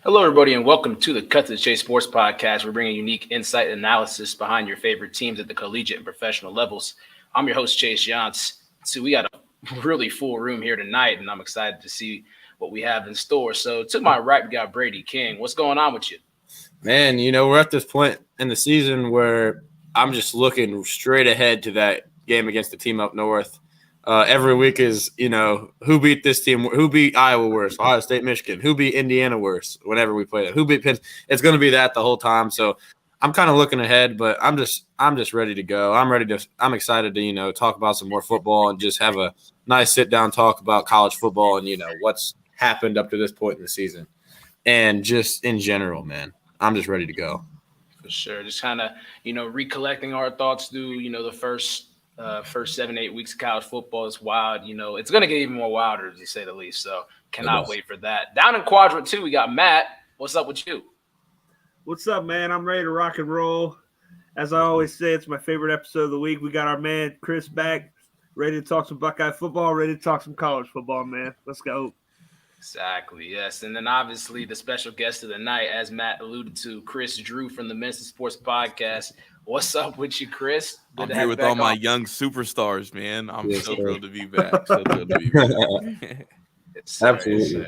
Hello, everybody, and welcome to the Cut to the Chase Sports Podcast. We're bringing unique insight and analysis behind your favorite teams at the collegiate and professional levels. I'm your host, Chase Yance. So we got a really full room here tonight, and I'm excited to see what we have in store. So to my right, we got Brady King. What's going on with you? Man, we're at this point in the season where I'm just looking straight ahead to that game against the team up north. Every week is, who beat this team, who beat Iowa worse, Ohio State, Michigan, who beat Indiana worse whenever we play that, who beat Penn. It's going to be that the whole time. So I'm kind of looking ahead, but I'm just ready to go. I'm excited to, talk about some more football and just have a nice sit down talk about college football and, what's happened up to this point in the season and just in general, man. I'm just ready to go. For sure. Just kind of, recollecting our thoughts through, the first 7-8 weeks of college football is wild. It's going to get even more wilder, to say the least. So cannot wait for that. Down in quadrant 2, we got Matt. What's up with you? What's up, man? I'm ready to rock and roll. As I always say, it's my favorite episode of the week. We got our man Kris back, ready to talk some Buckeye football, ready to talk some college football, man. Let's go. Exactly, yes. And then obviously the special guest of the night, as Matt alluded to, Kris Drew from the Menace Sports Podcast. What's up with you, Chris? I'm here with all my young superstars, man. I'm so thrilled to be back. So thrilled to be back. Absolutely.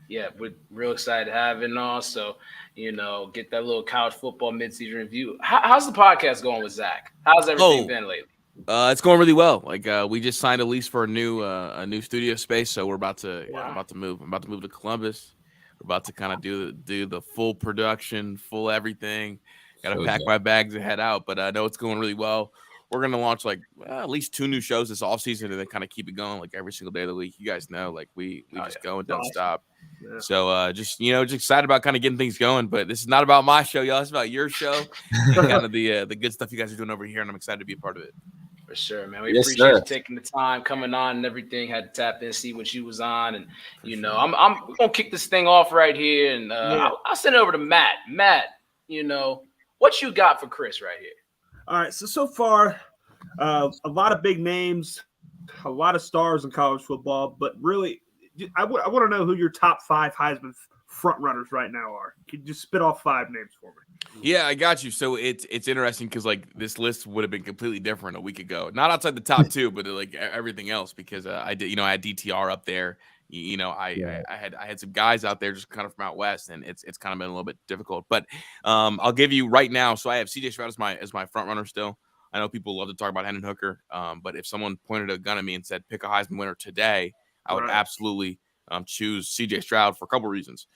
Yeah, we're real excited to have it on. So, get that little college football midseason review. How's the podcast going with Zach? How's everything been lately? It's going really well. Like we just signed a lease for a new studio space, so we're about to move. I'm about to move to Columbus. We're about to kind of do the full production, full everything. Got to pack my bags and head out, but I know it's going really well. We're gonna launch at least 2 new shows this offseason and then kind of keep it going like every single day of the week. You guys know, like we just go and don't stop. Yeah. So just excited about kind of getting things going. But this is not about my show, y'all. It's about your show and kind of the good stuff you guys are doing over here, and I'm excited to be a part of it. For sure, man. We appreciate you taking the time, coming on and everything. Had to tap in, see what you was on, and I'm gonna kick this thing off right here, and I'll send it over to Matt. Matt, what you got for Kris right here? All right, so far, a lot of big names, a lot of stars in college football, but really, I want to know who your top 5 Heisman front runners right now are. Can you just spit off 5 names for me? Yeah, I got you. So it's interesting because this list would have been completely different a week ago. Not outside the top 2, but everything else because I did I had DTR up there. I had some guys out there just kind of from out west, and it's kind of been a little bit difficult. But I'll give you right now. So I have CJ Stroud as my front runner still. I know people love to talk about Hendon Hooker, but if someone pointed a gun at me and said pick a Heisman winner today, I would absolutely choose CJ Stroud for a couple reasons.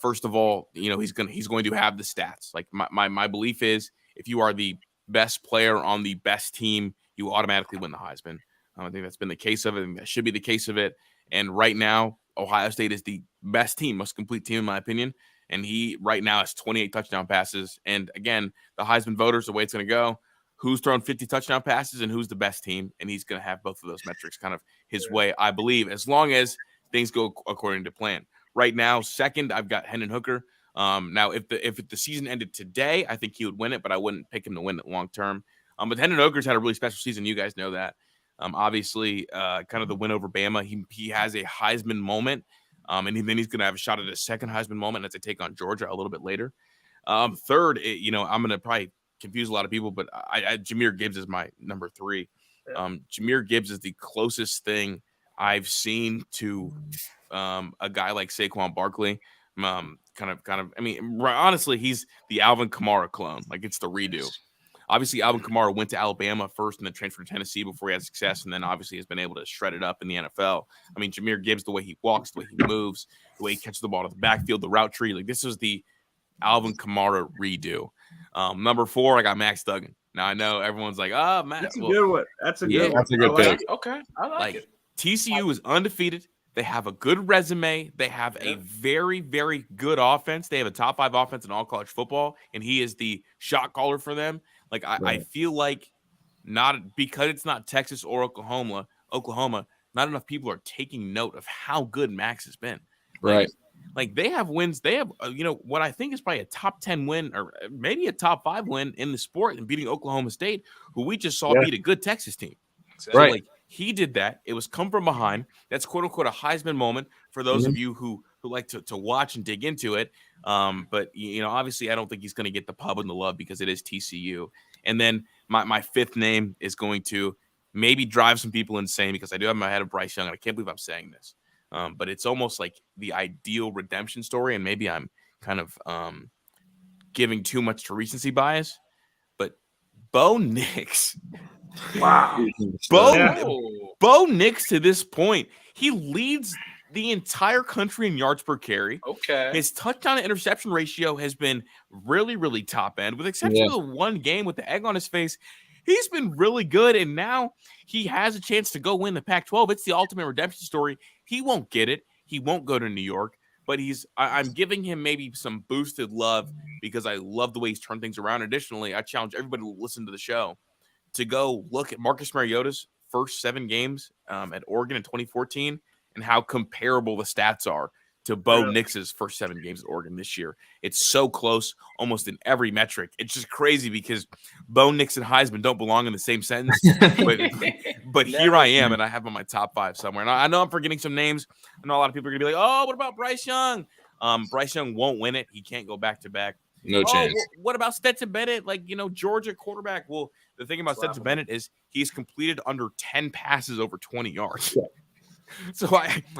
First of all, he's going to have the stats. Like my belief is, if you are the best player on the best team, you automatically win the Heisman. I think that's been the case of it, and that should be the case of it. And right now, Ohio State is the best team, most complete team in my opinion. And he right now has 28 touchdown passes. And again, the Heisman voters, the way it's going to go, who's thrown 50 touchdown passes and who's the best team, and he's going to have both of those metrics kind of his way, I believe, as long as things go according to plan. Right now, second, I've got Hendon Hooker. Now, if the season ended today, I think he would win it, but I wouldn't pick him to win it long term. But Hendon Hooker's had a really special season. You guys know that. Obviously, kind of the win over Bama. He has a Heisman moment, and then he's going to have a shot at a second Heisman moment as they take on Georgia a little bit later. Third, I'm going to probably confuse a lot of people, but Jahmyr Gibbs is my number 3. Jahmyr Gibbs is the closest thing I've seen to a guy like Saquon Barkley. Kind of. I mean, honestly, he's the Alvin Kamara clone. Like, it's the redo. Obviously, Alvin Kamara went to Alabama first and then transferred to Tennessee before he had success, and then obviously has been able to shred it up in the NFL. I mean, Jahmyr Gibbs, the way he walks, the way he moves, the way he catches the ball to the backfield, the route tree, like this is the Alvin Kamara redo. Number 4, I got Max Duggan. Now I know everyone's like, Matt. That's a good one. That's a good pick. Okay, I like it. TCU is undefeated. They have a good resume. They have a very, very good offense. They have a top 5 offense in all college football, and he is the shot caller for them. Like I feel like not because it's not Texas or Oklahoma, not enough people are taking note of how good Max has been. Like they have wins. They have what I think is probably a top 10 win or maybe a top 5 win in the sport and beating Oklahoma State, who we just saw beat a good Texas team. So, like he did that. It was come from behind. That's quote unquote a Heisman moment for those of you who like to watch and dig into it. But obviously I don't think he's going to get the pub and the love because it is TCU. And then my fifth name is going to maybe drive some people insane because I do have my head of Bryce Young, and I can't believe I'm saying this. But it's almost like the ideal redemption story, and maybe I'm kind of giving too much to recency bias. But Bo Nix. Wow. Bo Nix, to this point, he leads the entire country in yards per carry. Okay. His touchdown to interception ratio has been really, really top end, with exception of the one game with the egg on his face. He's been really good, and now he has a chance to go win the Pac-12. It's the ultimate redemption story. He won't get it. He won't go to New York, but I'm giving him maybe some boosted love because I love the way he's turned things around. Additionally, I challenge everybody to listen to the show to go look at Marcus Mariota's first 7 games at Oregon in 2014 and how comparable the stats are to Bo Nix's first 7 games at Oregon this year. It's so close almost in every metric. It's just crazy because Bo Nix and Heisman don't belong in the same sentence. but here I am, and I have him on my top 5 somewhere. And I know I'm forgetting some names. I know a lot of people are going to be like, oh, what about Bryce Young? Bryce Young won't win it. He can't go back-to-back. No chance. What about Stetson Bennett? Georgia quarterback. Well, the thing about Stetson Bennett is he's completed under 10 passes over 20 yards. Yeah. So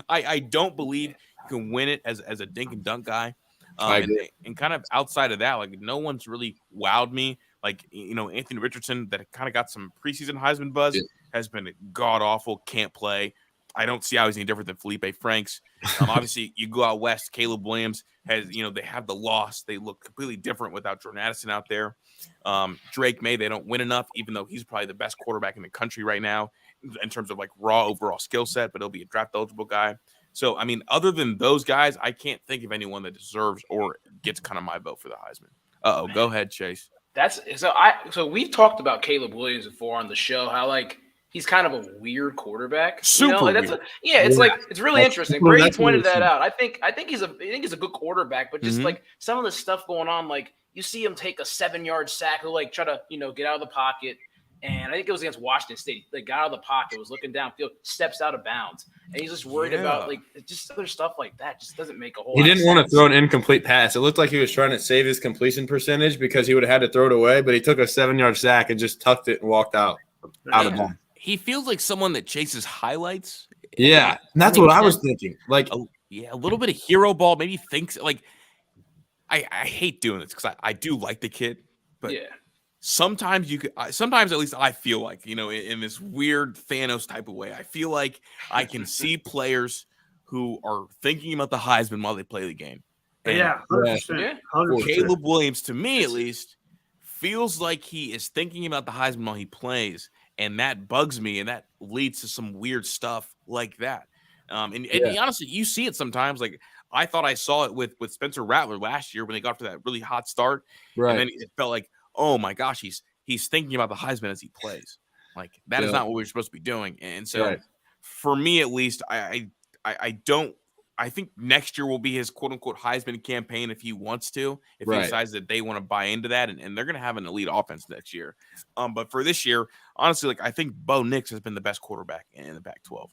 I don't believe you can win it as a dink and dunk guy. And kind of outside of that, no one's really wowed me. Anthony Richardson, that kind of got some preseason Heisman buzz, has been god awful, can't play. I don't see how he's any different than Felipe Franks. Obviously, you go out west, Caleb Williams has, they have the loss. They look completely different without Jordan Addison out there. Drake May, they don't win enough, even though he's probably the best quarterback in the country right now in terms of raw overall skill set, but he'll be a draft eligible guy. So, other than those guys, I can't think of anyone that deserves or gets kind of my vote for the Heisman. Go ahead, Chase. So we've talked about Caleb Williams before on the show, how he's kind of a weird quarterback. Super weird. It's really interesting. Brady pointed that out. I think he's a good quarterback, but just some of the stuff going on, you see him take a 7-yard sack, he'll try to get out of the pocket. And I think it was against Washington State. They got out of the pocket, was looking downfield, steps out of bounds. And he's just worried about just other stuff like that. Just doesn't make a whole lot of sense. He didn't want to throw an incomplete pass. It looked like he was trying to save his completion percentage because he would have had to throw it away, but he took a 7-yard sack and just tucked it and walked out of bounds. He feels like someone that chases highlights. Yeah, that's what I was thinking. A little bit of hero ball, maybe thinks I hate doing this because I do like the kid, but sometimes sometimes at least I feel like, in this weird Thanos type of way, I feel like I can see players who are thinking about the Heisman while they play the game. And 100%. Caleb Williams, to me at least, feels like he is thinking about the Heisman while he plays. And that bugs me, and that leads to some weird stuff like that. And honestly, you see it sometimes. I thought I saw it with Spencer Rattler last year when they got to that really hot start. Right. And then it felt like, oh my gosh, he's thinking about the Heisman as he plays. That is not what we're supposed to be doing. And so for me, at least, I think next year will be his quote unquote Heisman campaign if he wants to, if he decides that they want to buy into that, and they're going to have an elite offense next year. But for this year, honestly, I think Bo Nix has been the best quarterback in the Pac-12.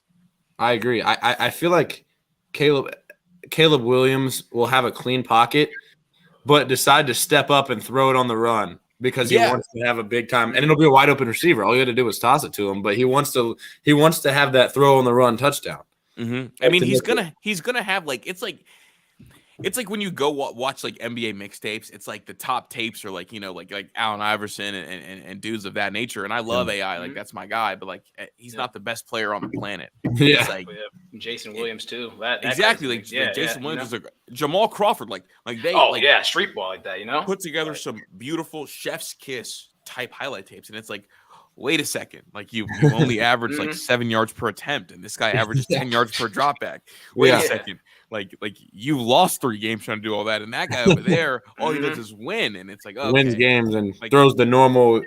I agree. I feel like Caleb Williams will have a clean pocket, but decide to step up and throw it on the run because he wants to have a big time, and it'll be a wide open receiver. All you had to do was toss it to him, but he wants to have that throw on the run touchdown. Mm-hmm. He's gonna have it's like when you go watch NBA mixtapes, it's the top tapes are like Allen Iverson and dudes of that nature. And I love AI, that's my guy, but he's not the best player on the planet. Yeah, Jason Williams too. Exactly, Jason Williams is Jamal Crawford, street ball like that, put together some beautiful chef's kiss type highlight tapes, and it's wait a second, you only average 7 yards per attempt, and this guy averages 10 yards per drop back. Wait a second. You lost 3 games trying to do all that, and that guy over there, all he does is win, and it's wins games and throws the normal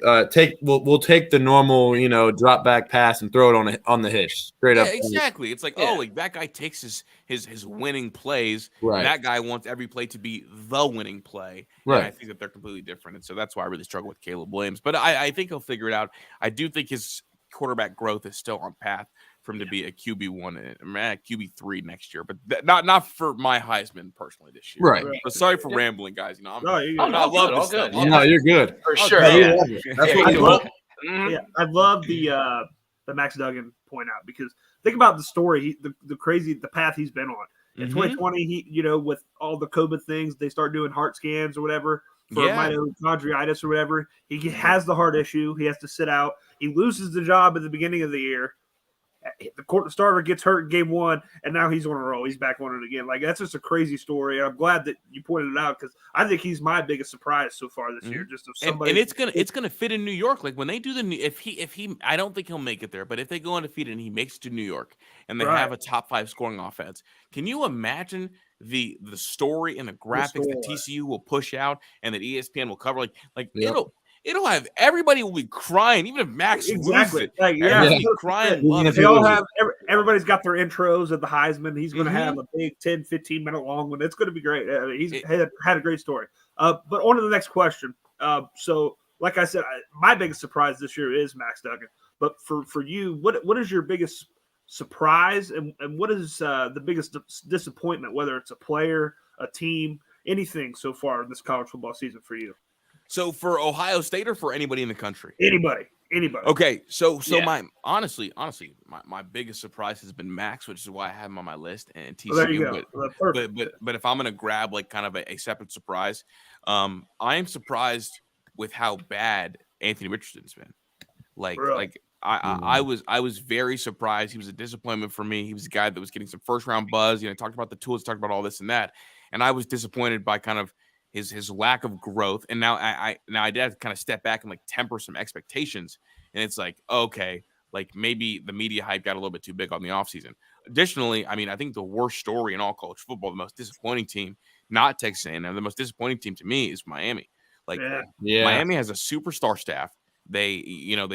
we'll take the normal drop back pass and throw it on the hitch straight up. Exactly. It's that guy takes his winning plays. Right. That guy wants every play to be the winning play. Right. And I think that they're completely different, and so that's why I really struggle with Caleb Williams. But I think he'll figure it out. I do think his quarterback growth is still on path for him to be a QB1 and QB3 next year, but not for my Heisman personally this year. Right. But sorry for rambling, guys. You know, I love this stuff. No, you're good. For sure. Yeah. Yeah. That's what I we love, Mhm. I love the Max Duggan point out, because think about the story, the path he's been on. In 2020, he, with all the COVID things, they start doing heart scans or whatever for mitochondritis or whatever. He has the heart issue. He has to sit out. He loses the job at the beginning of the year. The starter gets hurt in game 1, and now he's on a roll. He's back on it again. Like, that's just a crazy story. And I'm glad that you pointed it out, because I think he's my biggest surprise so far this year. Just somebody, and it's gonna fit in New York. Like when they do if he, I don't think he'll make it there, but if they go undefeated and he makes it to New York and they have a top 5 scoring offense, can you imagine the story and the graphics that TCU will push out and that ESPN will cover? Like it'll have everybody will be crying, even if Max loses it. Like, everybody crying. They all have everybody's got their intros at the Heisman. He's going to have a big 10, 15-minute long one. It's going to be great. He's had a great story. But on to the next question. So, like I said, my biggest surprise this year is Max Duggan. But for you, what is your biggest surprise, and what is the biggest disappointment, whether it's a player, a team, anything so far in this college football season for you? So for Ohio State or for anybody in the country? Anybody. Okay, so my honestly, my biggest surprise has been Max, which is why I have him on my list, and TCU. There you go. But if I'm gonna grab like kind of a separate surprise, I am surprised with how bad Anthony Richardson's been. I was very surprised. He was a disappointment for me. He was a guy that was getting some first round buzz. Talked about the tools, talked about all this and that, and I was disappointed by kind of his lack of growth. And now I did have to kind of step back and like temper some expectations. And it's like, okay, like maybe the media hype got a little bit too big on the offseason. Additionally, I mean, I think the worst story in all college football, the most disappointing team, not Texas A&M, the most disappointing team to me is Miami. Miami has a superstar staff. They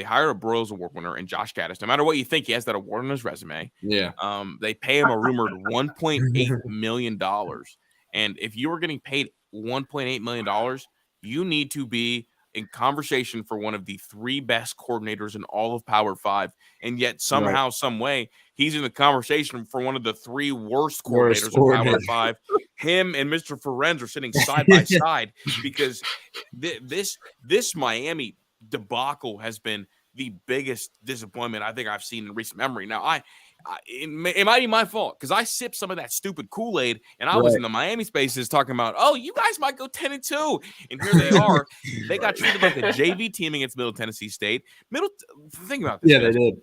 hired a Broyles Award winner and Josh Gaddis. No matter what you think, he has that award on his resume. Yeah. They pay him a rumored $1.8 million. And if you were getting paid $1.8 million, you need to be in conversation for one of the 3 best coordinators in all of Power 5. And yet somehow, some way, he's in the conversation for one of the 3 worst coordinators in Power 5. Him and Mr. Ferenz are sitting side by side, because this Miami debacle has been the biggest disappointment I think I've seen in recent memory. Now, it might be my fault, because I sipped some of that stupid Kool-Aid, and I was in the Miami spaces talking about, oh, you guys might go 10-2, and here they are. They got treated like a JV team against Middle Tennessee State. Think about this. Yeah, they did.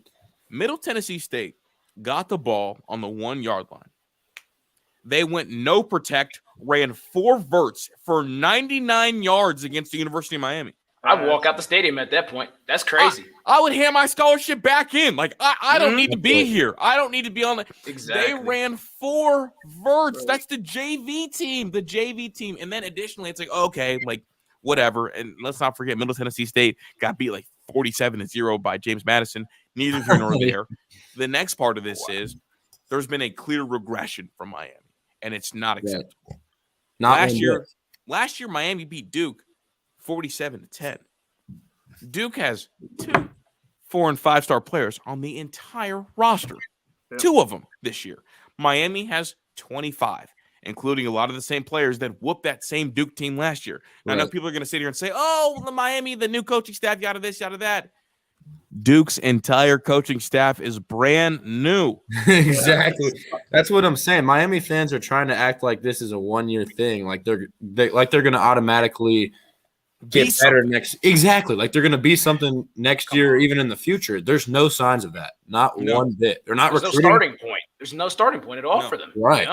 Middle Tennessee State got the ball on the 1-yard line. They went no protect, ran 4 verts for 99 yards against the University of Miami. I'd walk out the stadium at that point. That's crazy. I would hand my scholarship back in. Like, I don't need to be here. I don't need to be on the – Exactly. They ran 4 verts. That's the JV team. And then additionally, it's like, okay, like, whatever. And let's not forget, Middle Tennessee State got beat like 47-0 by James Madison. Neither here nor there. The next part of this is there's been a clear regression from Miami, and it's not acceptable. Last year, Miami beat Duke 47-10. Duke has 2 4- and 5-star players on the entire roster. 2 of them this year. Miami has 25, including a lot of the same players that whooped that same Duke team last year. I know people are going to sit here and say, oh, the Miami, the new coaching staff, yada this, yada that. Duke's entire coaching staff is brand new. Exactly. That's what I'm saying. Miami fans are trying to act like this is a 1-year thing. Like they're going to automatically get better next. Exactly. Like they're going to be something next year, even in the future. There's no signs of that. Not one bit. They're not recruiting. No starting point. There's no starting point at all for them. Right.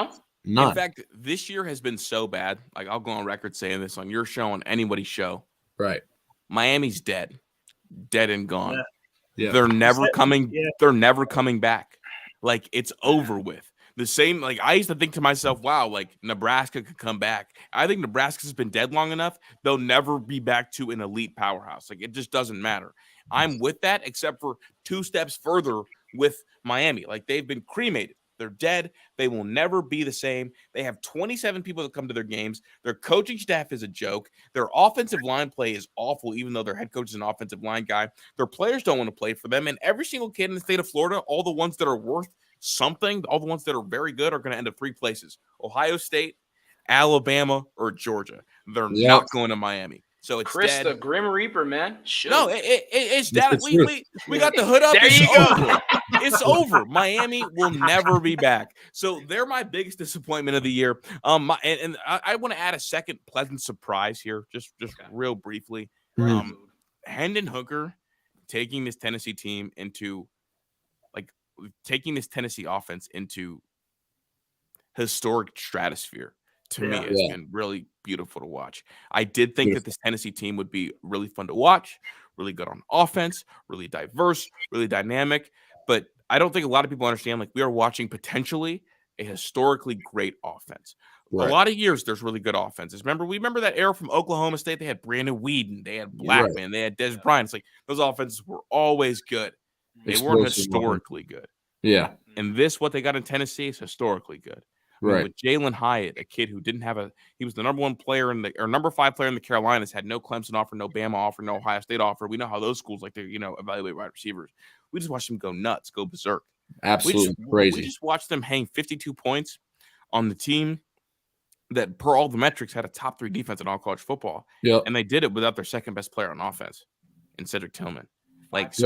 None. In fact, this year has been so bad. Like, I'll go on record saying this on your show, on anybody's show. Right. Miami's dead and gone. Yeah. They're never coming. They're never coming back. Like, it's over with. The same, like, I used to think to myself, wow, like Nebraska could come back. I think Nebraska's been dead long enough. They'll never be back to an elite powerhouse. Like, it just doesn't matter. I'm with that, except for 2 steps further with Miami. Like, they've been cremated. They're dead. They will never be the same. They have 27 people that come to their games. Their coaching staff is a joke. Their offensive line play is awful, even though their head coach is an offensive line guy. Their players don't want to play for them. And every single kid in the state of Florida, all the ones that are worth something, all the ones that are very good are going to end up 3 places: Ohio State, Alabama, or Georgia. They're not going to Miami. So it's Chris dead. the Grim Reaper, man. Shoot. No, it's dead. It's the We got the hood up. There It's you go. over. It's over. Miami will never be back. So they're my biggest disappointment of the year. I want to add a second pleasant surprise here, just real briefly. Hendon Hooker taking this Tennessee team into, taking this Tennessee offense into historic stratosphere. To me, it's been really beautiful to watch. I did think that this Tennessee team would be really fun to watch, really good on offense, really diverse, really dynamic. But I don't think a lot of people understand, we are watching potentially a historically great offense. Right. A lot of years, there's really good offenses. We remember that era from Oklahoma State. They had Brandon Weeden, they had Blackman, they had Des Bryant. It's those offenses were always good. They weren't historically good. Yeah. And what they got in Tennessee is historically good. Right. With Jalen Hyatt, a kid who didn't have he was the number 5 player in the Carolinas, had no Clemson offer, no Bama offer, no Ohio State offer. We know how those schools like to, evaluate wide receivers. We just watched them go nuts, go berserk. Absolutely crazy. We just watched them hang 52 points on the team that, per all the metrics, had a top 3 defense in all college football. Yep. And they did it without their second best player on offense, in Cedric Tillman. Hyatt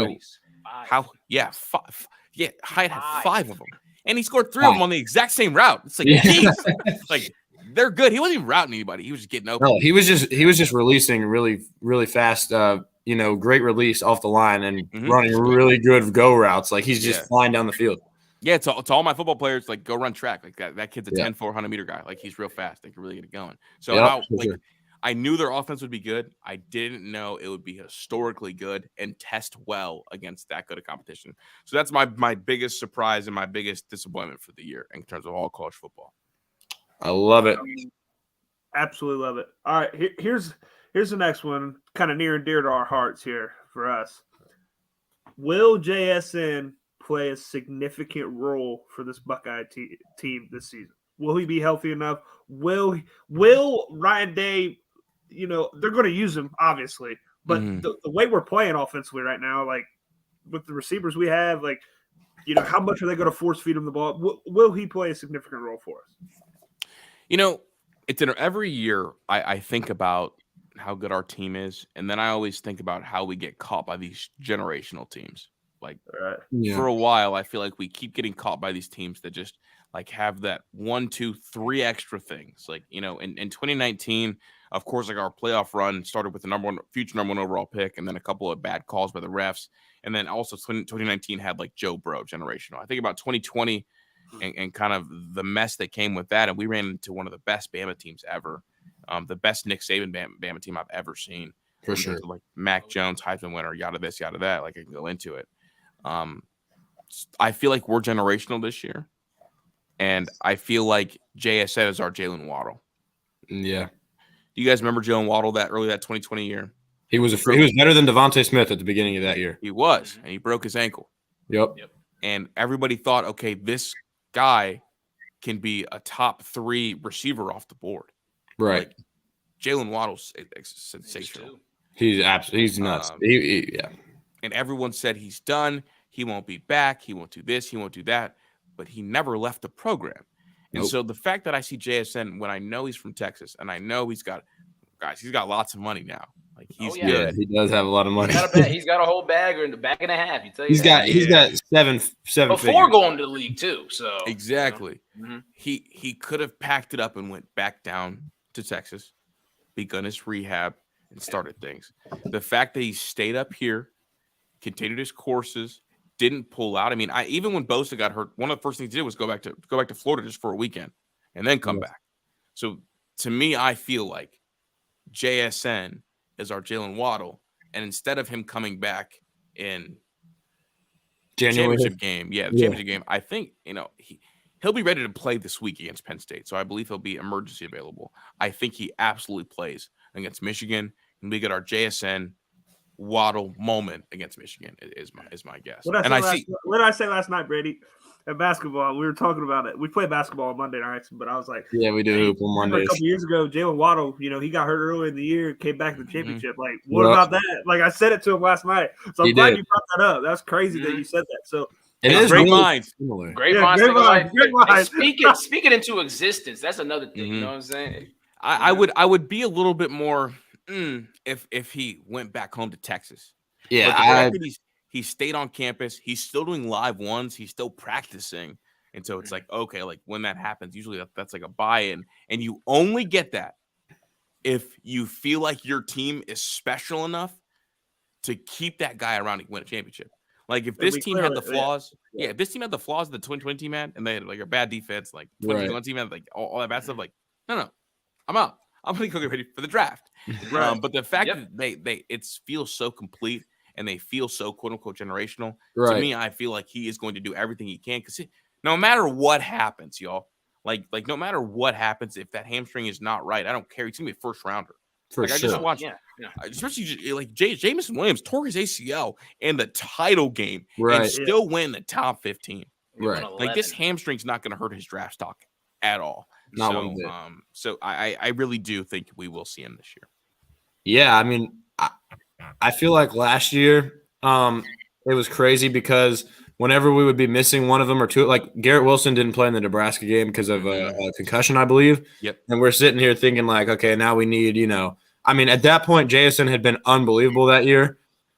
had 5 of them. And he scored 3 of them on the exact same route. It's geez. They're good. He wasn't even routing anybody. He was just getting open. No, he was just releasing really, really fast, great release off the line and running really good go routes. He's just flying down the field. Yeah, to all my football players, go run track. That kid's a 10, 400-meter guy. He's real fast. They can really get it going. So I knew their offense would be good. I didn't know it would be historically good and test well against that good a competition. So that's my biggest surprise and my biggest disappointment for the year in terms of all college football. I love it. Absolutely love it. All right, here's the next one, kind of near and dear to our hearts here for us. Will JSN play a significant role for this Buckeye team this season? Will he be healthy enough? Will Ryan Day? They're going to use him, obviously, but the way we're playing offensively right now, with the receivers we have, how much are they going to force feed him the ball? Will he play a significant role for us? It's every year I think about how good our team is, and then I always think about how we get caught by these generational teams. For a while, I feel like we keep getting caught by these teams that just have that 1, 2, 3 extra things. In 2019, of course, our playoff run started with the future number 1 overall pick, and then a couple of bad calls by the refs. And then also 2019 had Joe Burrow generational. I think about 2020 and kind of the mess that came with that. And we ran into one of the best Bama teams ever. The best Nick Saban Bama team I've ever seen. For sure. Mac Jones, Heisman winner, yada this, yada that. I can go into it. I feel like we're generational this year. And I feel like JSN is our Jalen Waddle. Yeah. Do you guys remember Jalen Waddle that 2020 year? He was better than Devontae Smith at the beginning of that year. He was, and he broke his ankle. Yep. And everybody thought, okay, this guy can be a top 3 receiver off the board. Right. Jalen Waddle's sensational. He's nuts. Yeah. And everyone said he's done. He won't be back. He won't do this. He won't do that. But he never left the program. And so the fact that I see JSN when I know he's from Texas and I know he's got lots of money now. He's good. Yeah, he does have a lot of money. He's got a whole bag or in the bag and a half. He's got seven before figures. going to the league too. So exactly. He could have packed it up and went back down to Texas, begun his rehab, and started things. The fact that he stayed up here, continued his courses, didn't pull out. Even when Bosa got hurt, one of the first things he did was go back to Florida just for a weekend and then come back. So to me, I feel like JSN is our Jalen Waddle, and instead of him coming back in January championship game, I think he'll be ready to play this week against Penn State. So I believe he'll be emergency available. I think he absolutely plays against Michigan, and we get our JSN Waddle moment against Michigan is my guess. What did I say last night, Brady? at basketball, we were talking about it. We play basketball on Monday nights, but I was like, Yeah, we do hoop on remember a Mondays. couple years ago, Jalen Waddle, he got hurt early in the year, came back to the championship. Like, what Yep. about that? Like, I said it to him last night. So I'm He glad did. you brought that up. That's crazy that you said that. So It Hey, is great really minds. similar. Great Yeah, minds. great think alike. minds, great Hey, minds. speak it into existence. That's another thing. You know what I'm saying? I would be a little bit more if he went back home to Texas. Yeah, But the fact that he stayed on campus, he's still doing live ones, he's still practicing. And so it's like, okay, like when that happens, usually that's like a buy-in. And you only get that if you feel like your team is special enough to keep that guy around and win a championship. Like if this team had the flaws, if this team had the flaws the 2020 team had, and they had like a bad defense, like 2021 team had like all that bad stuff, like no, I'm out. I'm gonna go get ready for the draft. Right. But the fact that they it feels so complete and they feel so quote unquote generational. Right. To me, I feel like he is going to do everything he can because no matter what happens, y'all, like no matter what happens, if that hamstring is not right, I don't care. He's gonna be a first rounder. For I sure. just watched, especially like Jameson Williams tore his ACL in the title game and still went in the top 15. Right. Like this hamstring's not going to hurt his draft stock at all. Not so, one bit. So I really do think we will see him this year. Yeah, I mean, I feel like last year it was crazy because whenever we would be missing one of them or two, like Garrett Wilson didn't play in the Nebraska game because of a concussion, I believe. Yep. And we're sitting here thinking like, okay, now we need, I mean, at that point, Jason had been unbelievable that year,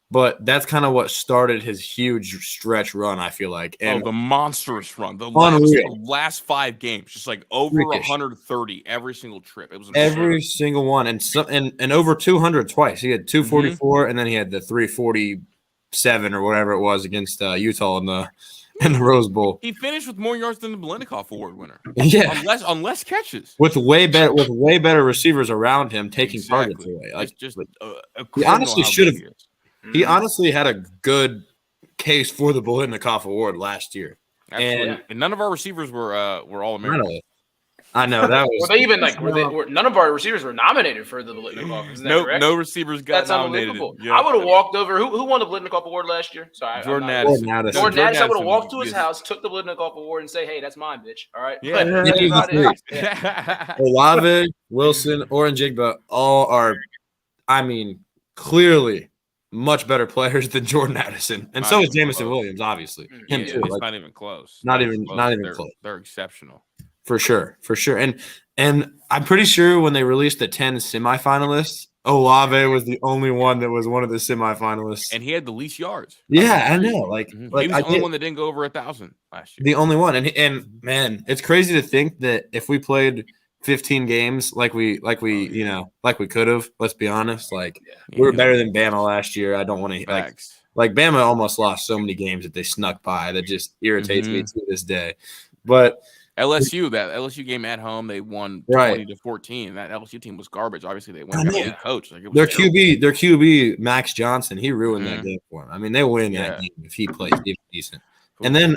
but that's kind of what started his huge stretch run, I feel like. And the monstrous run. The last 5 games, just like over 130 every single trip. It was insane. Every single one. And over 200 twice. He had 244, and then he had the 347 or whatever it was against Utah in the Rose Bowl. He finished with more yards than the Biletnikoff Award winner. Yeah. On less catches. With way better receivers around him taking targets away. Like he honestly should have. He honestly had a good case for the Biletnikoff Award last year. Absolutely. And none of our receivers were all American. I know that was. Were they even like? None of our receivers were nominated for the Biletnikoff? No receivers got That's nominated. Unbelievable. Yeah. I would have walked over. Who won the Biletnikoff Award last year? Sorry, Jordan Addison. Jordan Addison. I would have walked to his house, took the Biletnikoff Award, and say, "Hey, that's mine, bitch." All right. Yeah. Olave, Wilson, Orange Jigba, all are, I mean, clearly much better players than Jordan Addison, and so is Jameson Williams, obviously. Him too. It's not even close. Not even close. They're exceptional. For sure. And I'm pretty sure when they released the 10 semifinalists, Olave was the only one that was one of the semifinalists, and he had the least yards. Yeah, I know. Like he was the only one that didn't go over 1,000 last year. The only one, and man, it's crazy to think that if we played 15 games like we could have. Let's be honest. Like we were better than Bama last year. I don't want to like Bama almost lost so many games that they snuck by. That just irritates me to this day. But LSU, that LSU game at home, they won 20-14. That LSU team was garbage. Obviously, they went to coach. Like, their QB, Max Johnson, he ruined that game for them. I mean, they win that game if he plays decent. And then,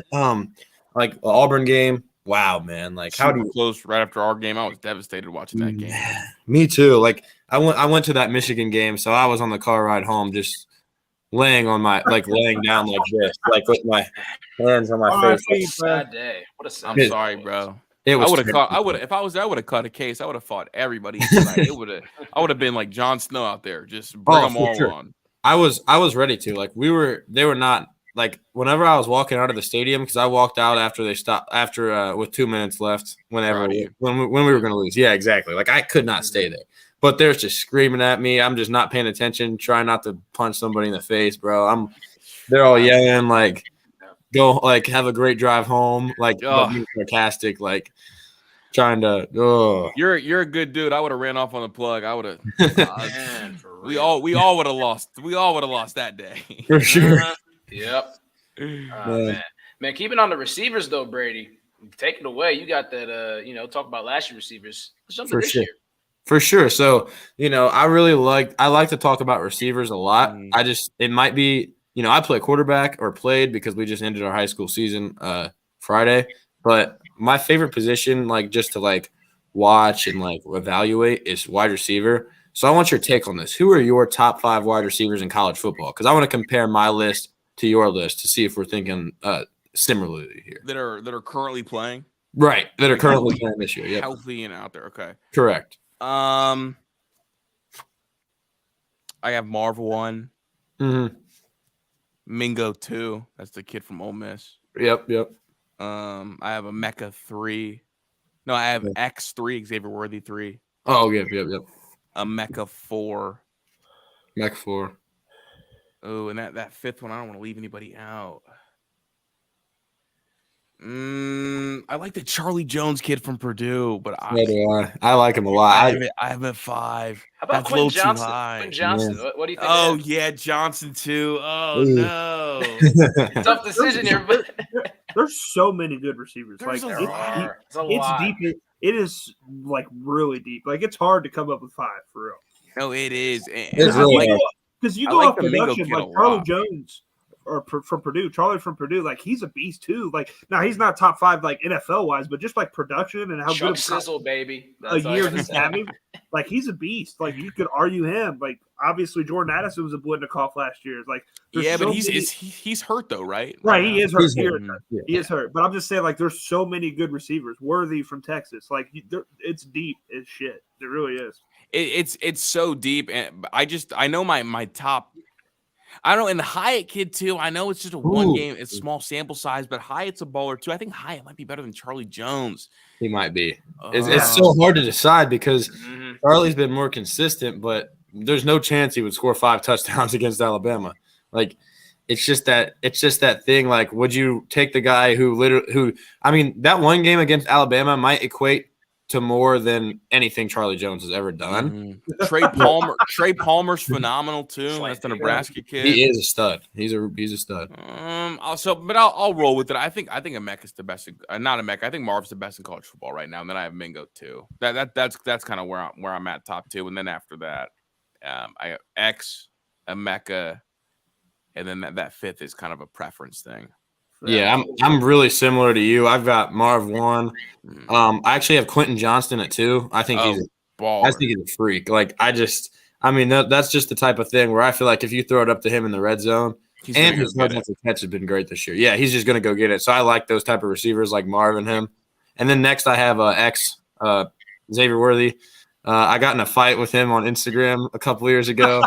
like Auburn game, wow, man! Like how do you close right after our game? I was devastated watching that game. Me too. Like I went to that Michigan game, so I was on the car ride home, just laying down like this, like with my hands on my face. Sad day. What a I'm sorry, bro. It was I would have if I was there, I would have caught a case. I would have fought everybody tonight. I would have been like Jon Snow out there, just bring them all on. I was ready to. Like they were not like whenever I was walking out of the stadium, because I walked out after they stopped with 2 minutes left when we were gonna lose. Yeah, exactly. Like I could not stay there. But they're just screaming at me. I'm just not paying attention, trying not to punch somebody in the face, bro. They're all yelling, like, go, like, have a great drive home, like, being sarcastic, like, trying to. You're a good dude. I would have ran off on the plug. I would have. We all would have lost. We all would have lost that day. For sure. Yep. Man, keeping on the receivers though, Brady, take it away. You got that. Talk about last year's receivers. Let's jump to this year. For sure. So, I really like to talk about receivers a lot. It might be, I play quarterback or played because we just ended our high school season Friday. But my favorite position, like just to like watch and like evaluate is wide receiver. So I want your take on this. Who are your top 5 wide receivers in college football? Because I want to compare my list to your list to see if we're thinking similarly here. That are currently playing. Right. That are Like currently playing this year. Yeah. Healthy and out there. Okay. Correct. I have Marv 1, Mm-hmm. Mingo 2. That's the kid from Ole Miss. Yep. I have a Mecca 3. No, I have X 3, Xavier Worthy 3. Oh, yep. A Mecca 4. Mech 4. Oh, and that fifth one, I don't want to leave anybody out. I like the Charlie Jones kid from Purdue, but So do I. I like him a lot. I have a 5. How about That's a Quentin little Johnson? too high. Quentin Johnson. Yeah. What do you think? Oh, of him? yeah, Johnson too. Oh, Ooh. no. Tough decision here, but There's so many good receivers. There's Like a it's lot. deep. It's a It's lot. deep. It is like really deep. Like it's hard to come up with 5 for real. No, it is. It's really hard. Because you I go like off the Mingo production, kid a like Charlie lot. Jones or from Purdue, Charlie from Purdue, like he's a beast too. Like now he's not top 5 like NFL wise, but just like production and how Chuck good Sizzle, baby. a That's all I year gotta he's say. having. Like he's a beast. Like you could argue him. Like obviously Jordan Addison was a blitz cough last year. Like there's Yeah, but so he's many- he's hurt though, right? right. He is hurt. He's Here. hurt. Yeah. He is hurt. But I'm just saying, like, there's so many good receivers. Worthy from Texas. Like, it's deep as shit. It really is. It's so deep, and I know my top. I don't know, and the Hyatt kid too. I know it's just a one Ooh. game, it's small sample size, but Hyatt's a baller too. I think Hyatt might be better than Charlie Jones. He might be. Uh, It's so hard to decide because Mhm. Charlie's been more consistent, but there's no chance he would score 5 touchdowns against Alabama. Like it's just that thing. Like, would you take the guy who I mean, that one game against Alabama might equate to more than anything Charlie Jones has ever done. Trey Palmer's phenomenal too. Slight That's the thing. Nebraska kid. He is a stud. He's a stud. But I'll roll with it. I think Emeka's the best. Not Emeka. I think Marv's the best in college football right now. And then I have Mingo too. That's kind of where I'm at top 2. And then after that, I have X, Emeka, and then that fifth is kind of a preference thing. Yeah, I'm really similar to you. I've got Marv 1. I actually have Quentin Johnston at 2. I think he's a freak. Like I mean that's just the type of thing where I feel like if you throw it up to him in the red zone, and his catch has been great this year. Yeah, he's just gonna go get it. So I like those type of receivers like Marv and him. And then next I have Xavier Worthy. I got in a fight with him on Instagram a couple years ago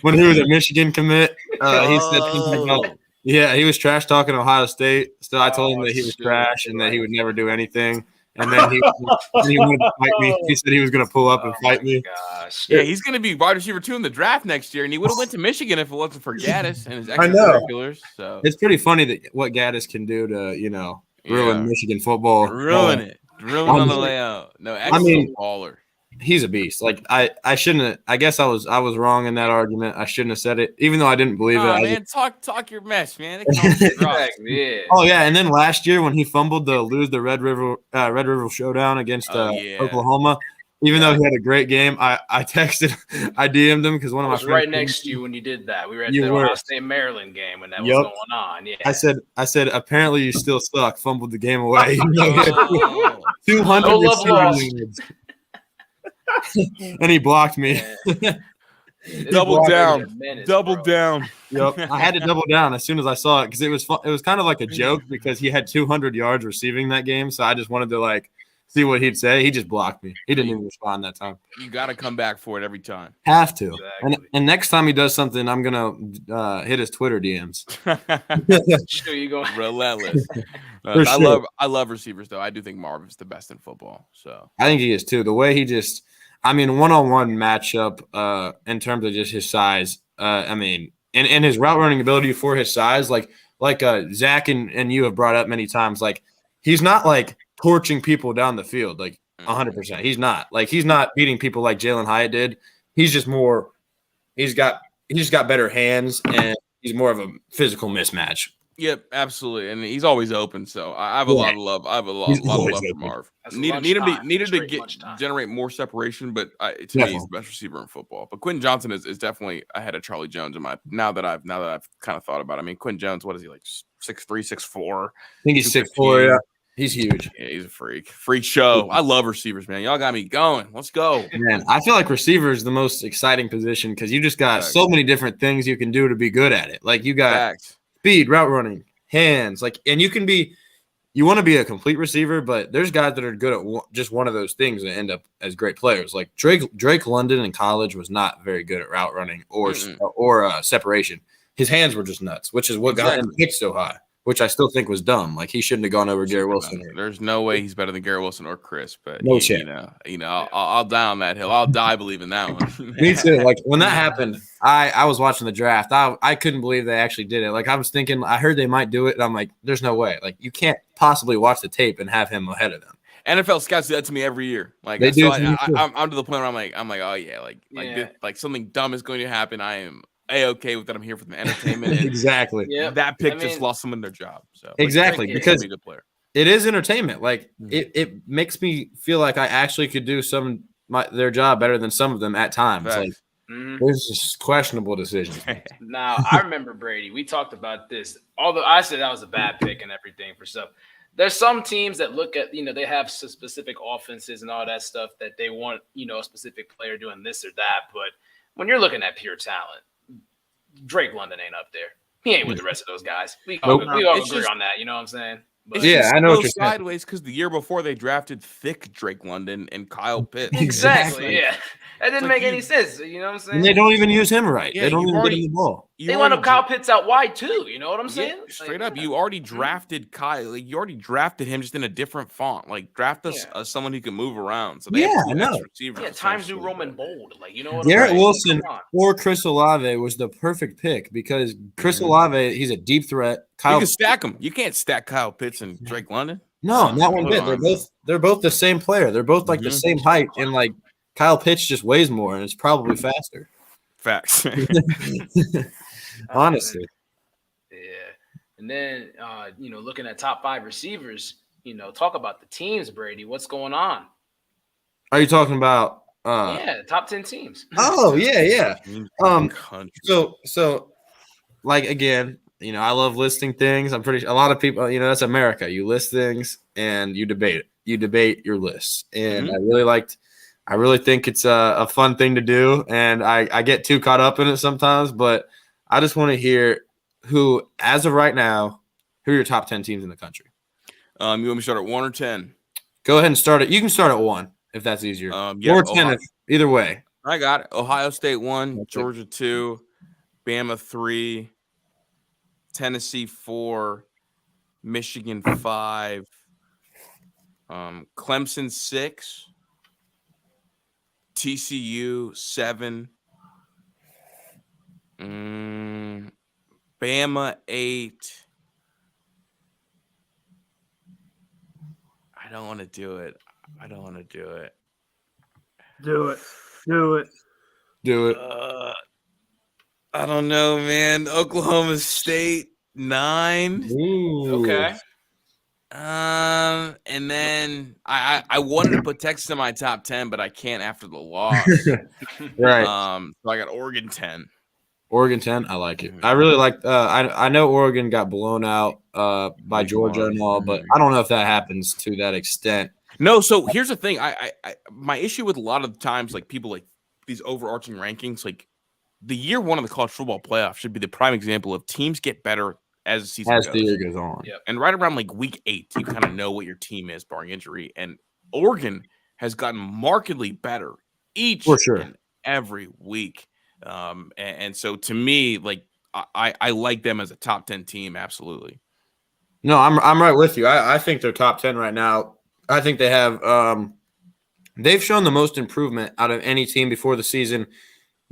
when he was a Michigan commit. He said something about. Yeah, he was trash talking Ohio State. So I told him that he was trash and that he would never do anything. And then he wanted to fight me. He said he was going to pull up and fight me. Gosh. Yeah, he's going to be wide receiver 2 in the draft next year, and he would have went to Michigan if it wasn't for Gaddis and his I know. extracurriculars. So It's pretty funny that what Gaddis can do to, ruin Michigan football. Ruin it. Ruin on the layout. No, excellent baller. He's a beast. Like I shouldn't. I guess I was wrong in that argument. I shouldn't have said it, even though I didn't believe it. Man, talk your mess, man. Yeah. Oh yeah, and then last year when he fumbled to lose the Red River Showdown against Oklahoma, even though he had a great game, I texted, I DM'd him because one of I my was friends right next to you when you did that. We were at the Ohio State Maryland game when that was going on. Yeah. I said apparently you still suck. Fumbled the game away. 200 No love receiving lost. yards. And he blocked me. Double down. Menace, Double bro. down. Yep, I had to double down as soon as I saw it because it was fun. It was kind of like a joke because he had 200 yards receiving that game, so I just wanted to see what he'd say. He just blocked me. He didn't even respond that time. You got to come back for it every time. Have to. Exactly. And next time he does something, I'm gonna hit his Twitter DMs. Sure, you going? Relentless. For sure. I love receivers though. I do think Marv is the best in football. So I think he is too. The way he just, one-on-one matchup in terms of just his size. And his route running ability for his size, like Zach and you have brought up many times, like he's not like torching people down the field, like 100%. He's not beating people like Jalen Hyatt did. He's just more. He's just got better hands, and he's more of a physical mismatch. Yep, absolutely, and he's always open. So I have a lot of love. I have a lot of love for Marv. Needed to generate more separation, but to me, he's the best receiver in football. But Quentin Johnson is definitely ahead of Charlie Jones in my. Now that I've kind of thought about it. I mean, Quentin Jones, what is he like? 6'3", 6'4"? I think he's 6'4". Yeah, he's huge. Yeah, he's a freak show. I love receivers, man. Y'all got me going. Let's go, man. I feel like receiver is the most exciting position because you just got so many different things you can do to be good at it. Like you got speed, route running, hands. Like, and you want to be a complete receiver, but there's guys that are good at just one of those things and end up as great players. Like Drake London in college was not very good at route running or separation. His hands were just nuts, which is what got him picked so high, which I still think was dumb. Like, he shouldn't have gone over Garrett Wilson. There's no way he's better than Garrett Wilson or Kris, but no shit. I'll die on that hill. I'll die believing that one. Me too. Like, when that happened, I was watching the draft. I couldn't believe they actually did it. Like, I was thinking, I heard they might do it, and I'm like, there's no way. Like, you can't possibly watch the tape and have him ahead of them. NFL scouts do that to me every year. Like, they do. I'm to the point where I'm like, oh yeah, like something dumb is going to happen. I am A-okay with that. I'm here for the entertainment. Exactly. Yeah. That pick just lost someone their job. So exactly, because a good player. It is entertainment. Like, it makes me feel like I actually could do their job better than some of them at times. Facts. Like, there's just questionable decisions. Now, I remember Brady. We talked about this. Although I said that was a bad pick and everything for stuff. There's some teams that look at, they have specific offenses and all that stuff that they want, a specific player doing this or that. But when you're looking at pure talent, Drake London ain't up there. He ain't with the rest of those guys. We all agree on that. You know what I'm saying? But, I know what you're saying. Sideways because the year before they drafted thick Drake London and Kyle Pitts. Exactly. Yeah, that didn't make any sense. You know what I'm saying? And they don't even use him right. Yeah, they don't even get him the ball. They want to Kyle Pitts out wide too. You know what I'm saying? Straight up, you already drafted Kyle. Like, you already drafted him just in a different font. Like, draft us someone who can move around. So they have two extra receivers. Yeah, Times New Roman bold. Like, you know what? Garrett Wilson or Chris Olave was the perfect pick because Chris Olave, he's a deep threat. You can stack him. You can't stack Kyle Pitts and Drake London. No, not one bit. They're both the same player. They're both like the same height, and like Kyle Pitts just weighs more and it's probably faster. Facts. Honestly. Yeah. And then looking at top 5 receivers, talk about the teams, Brady. What's going on? Are you talking about top 10 teams. Oh, yeah. So like, again, I love listing things. I'm a lot of people, that's America. You list things and you debate it. You debate your lists. And I really think it's a fun thing to do. And I get too caught up in it sometimes, but I just want to hear who, as of right now, who are your top 10 teams in the country? You want me to start at 1 or 10? Go ahead and start it. You can start at 1 if that's easier. Or 10, either way. I got it. Ohio State 1, Georgia 2, Bama 3, Tennessee 4, Michigan 5, Clemson 6, TCU 7, Bama 8. I don't want to do it. Do it. I don't know, man. Oklahoma State 9. Ooh. Okay. And then I wanted to put Texas in my top 10, but I can't after the loss. Right. So I got Oregon 10. Oregon 10, I like it. I really like. I know Oregon got blown out by Georgia and all, but I don't know if that happens to that extent. No. So here's the thing. I my issue with a lot of times, like, people like these overarching rankings, like the year 1 of the college football playoff should be the prime example of teams get better as the season goes. The year goes on. Yep. And right around like week 8, you kind of know what your team is, barring injury. And Oregon has gotten markedly better each and every week. And so to me, like, I like them as a top 10 team. Absolutely. No, I'm right with you. I think they're top 10 right now. I think they have they've shown the most improvement out of any team before the season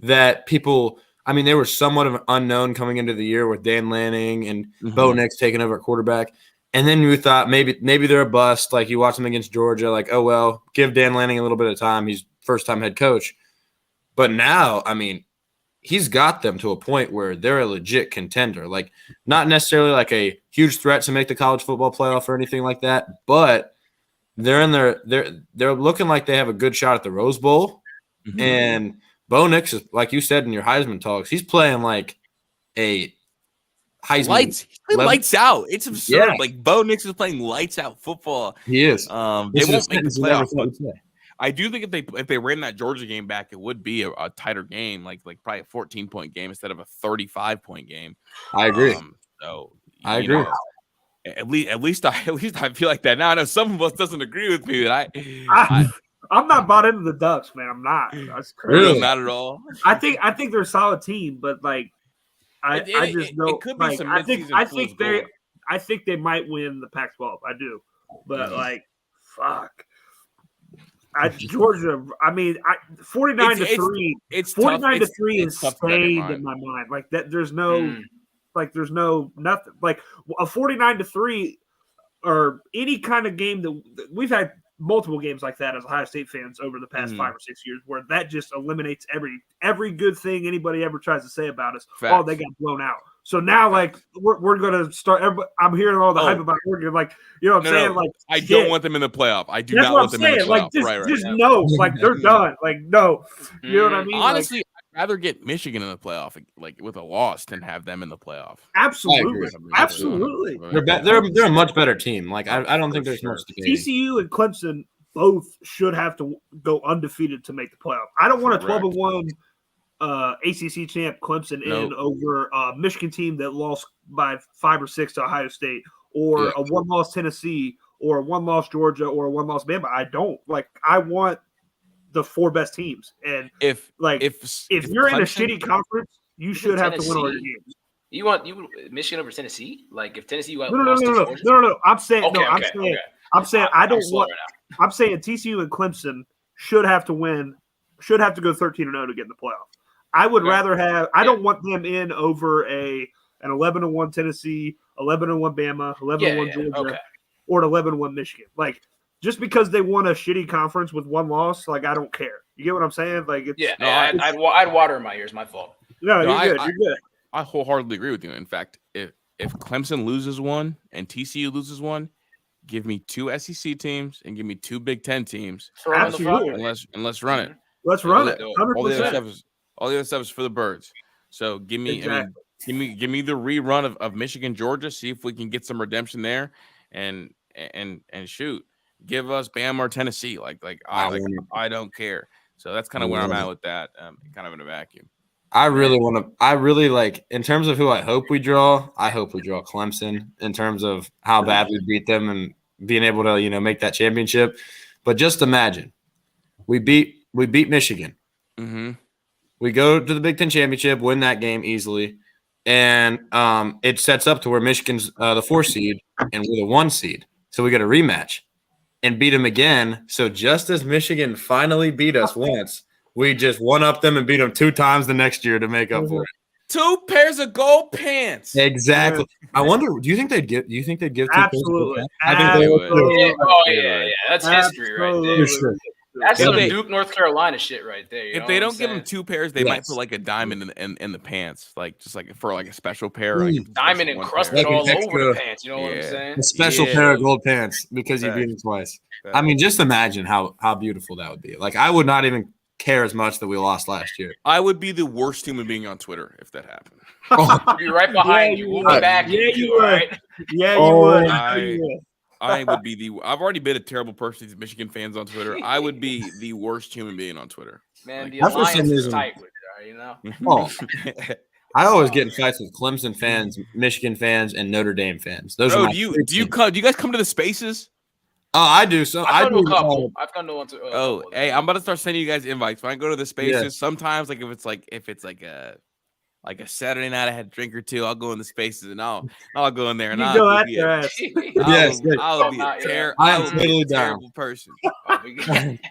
that people – I mean, they were somewhat of an unknown coming into the year with Dan Lanning and Bo Nix taking over at quarterback. And then you thought maybe they're a bust. Like, you watch them against Georgia, like, oh, well, give Dan Lanning a little bit of time. He's first-time head coach. But now, I mean, he's got them to a point where they're a legit contender. Like, not necessarily like a huge threat to make the college football playoff or anything like that, but they're looking like they have a good shot at the Rose Bowl. And Bo Nix is, like you said in your Heisman talks, he's playing like a Heisman. Lights out. It's absurd. Yeah. Like, Bo Nix is playing lights out football. He is. They won't make the playoffs. I do think if they ran that Georgia game back, it would be a tighter game, like probably a 14-point game instead of a 35-point game. I agree. So I agree. At least I feel like that now. I know some of us doesn't agree with me, but I'm not bought into the Ducks, man. I'm not. That's crazy. Really? Not at all. I think they're a solid team, but like I just don't. It could be like, some I think fool's they gold. I think they might win the Pac-12. I do, but like fuck. Georgia. I mean, 49-3. It's 49-3 tough. is It's tough to wrap your stayed mind. in my mind. Like that. There's no. Like there's no nothing. Like a 49-3 or any kind of game that we've had multiple games like that as Ohio State fans over the past 5 or 6 years, where that just eliminates every good thing anybody ever tries to say about us. Facts. Oh, they got blown out. So now, like we're gonna start. I'm hearing all the hype about Oregon. Like you know what I'm saying? Like I don't want them in the playoff. I do that's not what want I'm them in the saying. playoff. Like just right. no. Like they're done. Like no. You know what I mean? Honestly, I'd rather get Michigan in the playoff, like with a loss, than have them in the playoff. Absolutely. They're a much better team. Like I don't think there's much debate. TCU and Clemson both should have to go undefeated to make the playoff. I don't want a 12-1 ACC champ Clemson in over a Michigan team that lost by 5 or 6 to Ohio State, or a 1-loss Tennessee, or a 1-loss Georgia, or a 1-loss Bama. I don't like. I want the 4 best teams, and if you're in a shitty conference, you should have to win all your games. You want Michigan over Tennessee? Like if Tennessee no. I'm saying I'm saying I don't want. I'm saying TCU and Clemson should have to win, should have to go 13-0 to get in the playoff. I would rather have. I don't want them in over an 11-1 Tennessee, 11-1 Bama, 11-1 Georgia, or an 11-1 Michigan. Like just because they won a shitty conference with 1 loss, like I don't care. You get what I'm saying? Like I'd water in my ears. My fault. No, you're good. I wholeheartedly agree with you. In fact, if Clemson loses one and TCU loses one, give me 2 SEC teams and give me 2 Big Ten teams. Absolutely. And let's run it. Let's run it. 100%. All the other stuff is for the birds. So give me, give me the rerun of Michigan, Georgia. See if we can get some redemption there, and shoot, give us Bama or Tennessee. I don't care. So that's kind of where I'm at with that. Kind of in a vacuum. I really like in terms of who I hope we draw. I hope we draw Clemson in terms of how bad we beat them and being able to make that championship. But just imagine we beat Michigan. Mm-hmm. We go to the Big Ten championship, win that game easily, and it sets up to where Michigan's the 4 seed and we're the 1 seed. So we get a rematch and beat them again. So just as Michigan finally beat us once, we just one-up them and beat them 2 times the next year to make up for it. 2 pairs of gold pants. Exactly. I wonder. Do you think they'd give? 2 Absolutely. I think they would. Yeah. That's history right there. Sure. That's some Duke, North Carolina shit right there. If they don't give them 2 pairs, they might put like a diamond in the pants, like just like for like a special pair. Like diamond encrusted all over the pants. You know what I'm saying? A special pair of gold pants because you beat them twice. I mean, just imagine how beautiful that would be. Like I would not even care as much that we lost last year. I would be the worst human being on Twitter if that happened. I'd be right behind you. We'll be back. Yeah, you would. Right? Yeah, you would. I would be I've already been a terrible person to Michigan fans on Twitter. I would be the worst human being on Twitter. Man, the alliance is tight with it, you know? Oh. I always get in fights with Clemson fans, Michigan fans, and Notre Dame fans. Those are do you guys come to the spaces? Oh, I do. So I've gone to a couple. I've gone to one too. Hey, I'm about to start sending you guys invites. When I go to the spaces, sometimes like if it's like a Saturday night, I had a drink or 2. I'll go in the spaces and I'll go in there and I'll be a terrible person.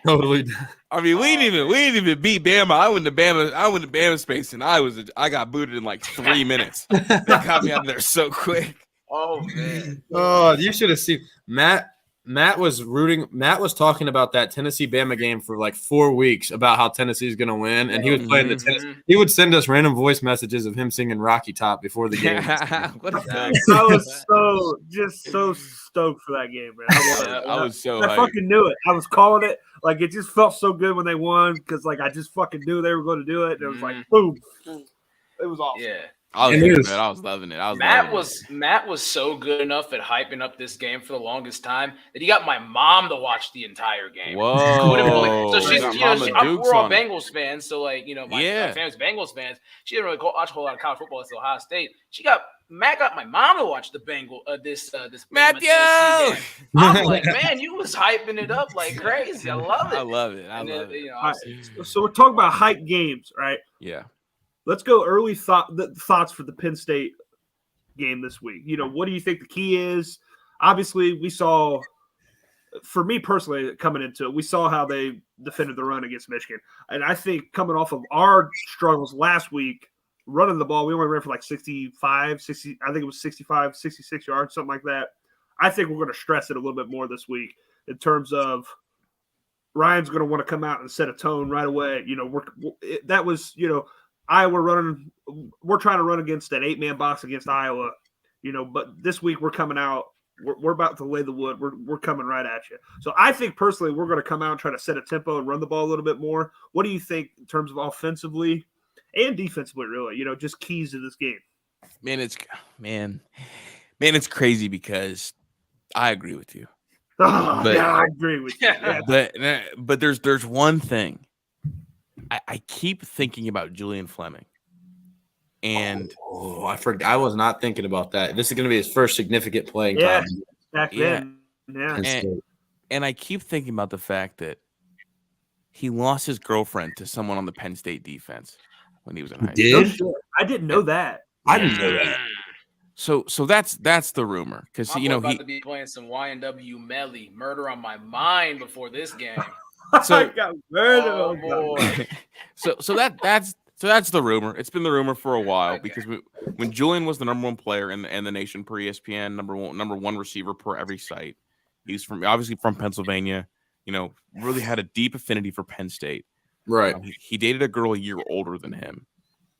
Totally down. I mean, we didn't even beat Bama. I went to Bama space and I got booted in like 3 minutes. They got me out of there so quick. Oh man. Oh, you should have seen Matt was talking about that Tennessee Bama game for like 4 weeks about how Tennessee's going to win. And he was playing the Tennessee. He would send us random voice messages of him singing Rocky Top before the game. I was so stoked for that game, man. I was so I fucking knew it. I was calling it. Like, it just felt so good when they won because, like, I just fucking knew they were going to do it. And it was like, boom. It was awesome. Yeah. I was loving it. Matt was so good enough at hyping up this game for the longest time that he got my mom to watch the entire game. Whoa! So she's, we're all Bengals fans, so like, my family's Bengals fans. She didn't really watch a whole lot of college football at Ohio State. She got Matt got my mom to watch the this Matthew! Bama Tennessee game. I'm like, man, you was hyping it up like crazy. I love it. I love it. So we're talking about hype games, right? Yeah. Let's go early thoughts for the Penn State game this week. What do you think the key is? Obviously, we saw, for me personally, coming into it, we saw how they defended the run against Michigan. And I think coming off of our struggles last week, running the ball, we only ran for like 65, 60, I think it was 65, 66 yards, something like that. I think we're going to stress it a little bit more this week in terms of Ryan's going to want to come out and set a tone right away. Iowa running, we're trying to run against that 8-man box against Iowa, but this week we're coming out, we're about to lay the wood. We're coming right at you. So I think personally we're going to come out and try to set a tempo and run the ball a little bit more. What do you think in terms of offensively and defensively, really, just keys to this game? Man, it's crazy because I agree with you. I agree with you. Yeah. But there's one thing. I keep thinking about Julian Fleming. And I forgot. I was not thinking about that. This is going to be his first significant playing time. Back then. Yeah. And I keep thinking about the fact that he lost his girlfriend to someone on the Penn State defense when he was in high school. I didn't know that. I didn't know that. So that's the rumor because he about to be playing some YNW Melly, Murder on My Mind before this game. So I got murdered. So that's the rumor. It's been the rumor for a while because when Julian was the number one player in the nation per ESPN, number one receiver per every site, he's obviously from Pennsylvania. Really had a deep affinity for Penn State. Right. He dated a girl a year older than him,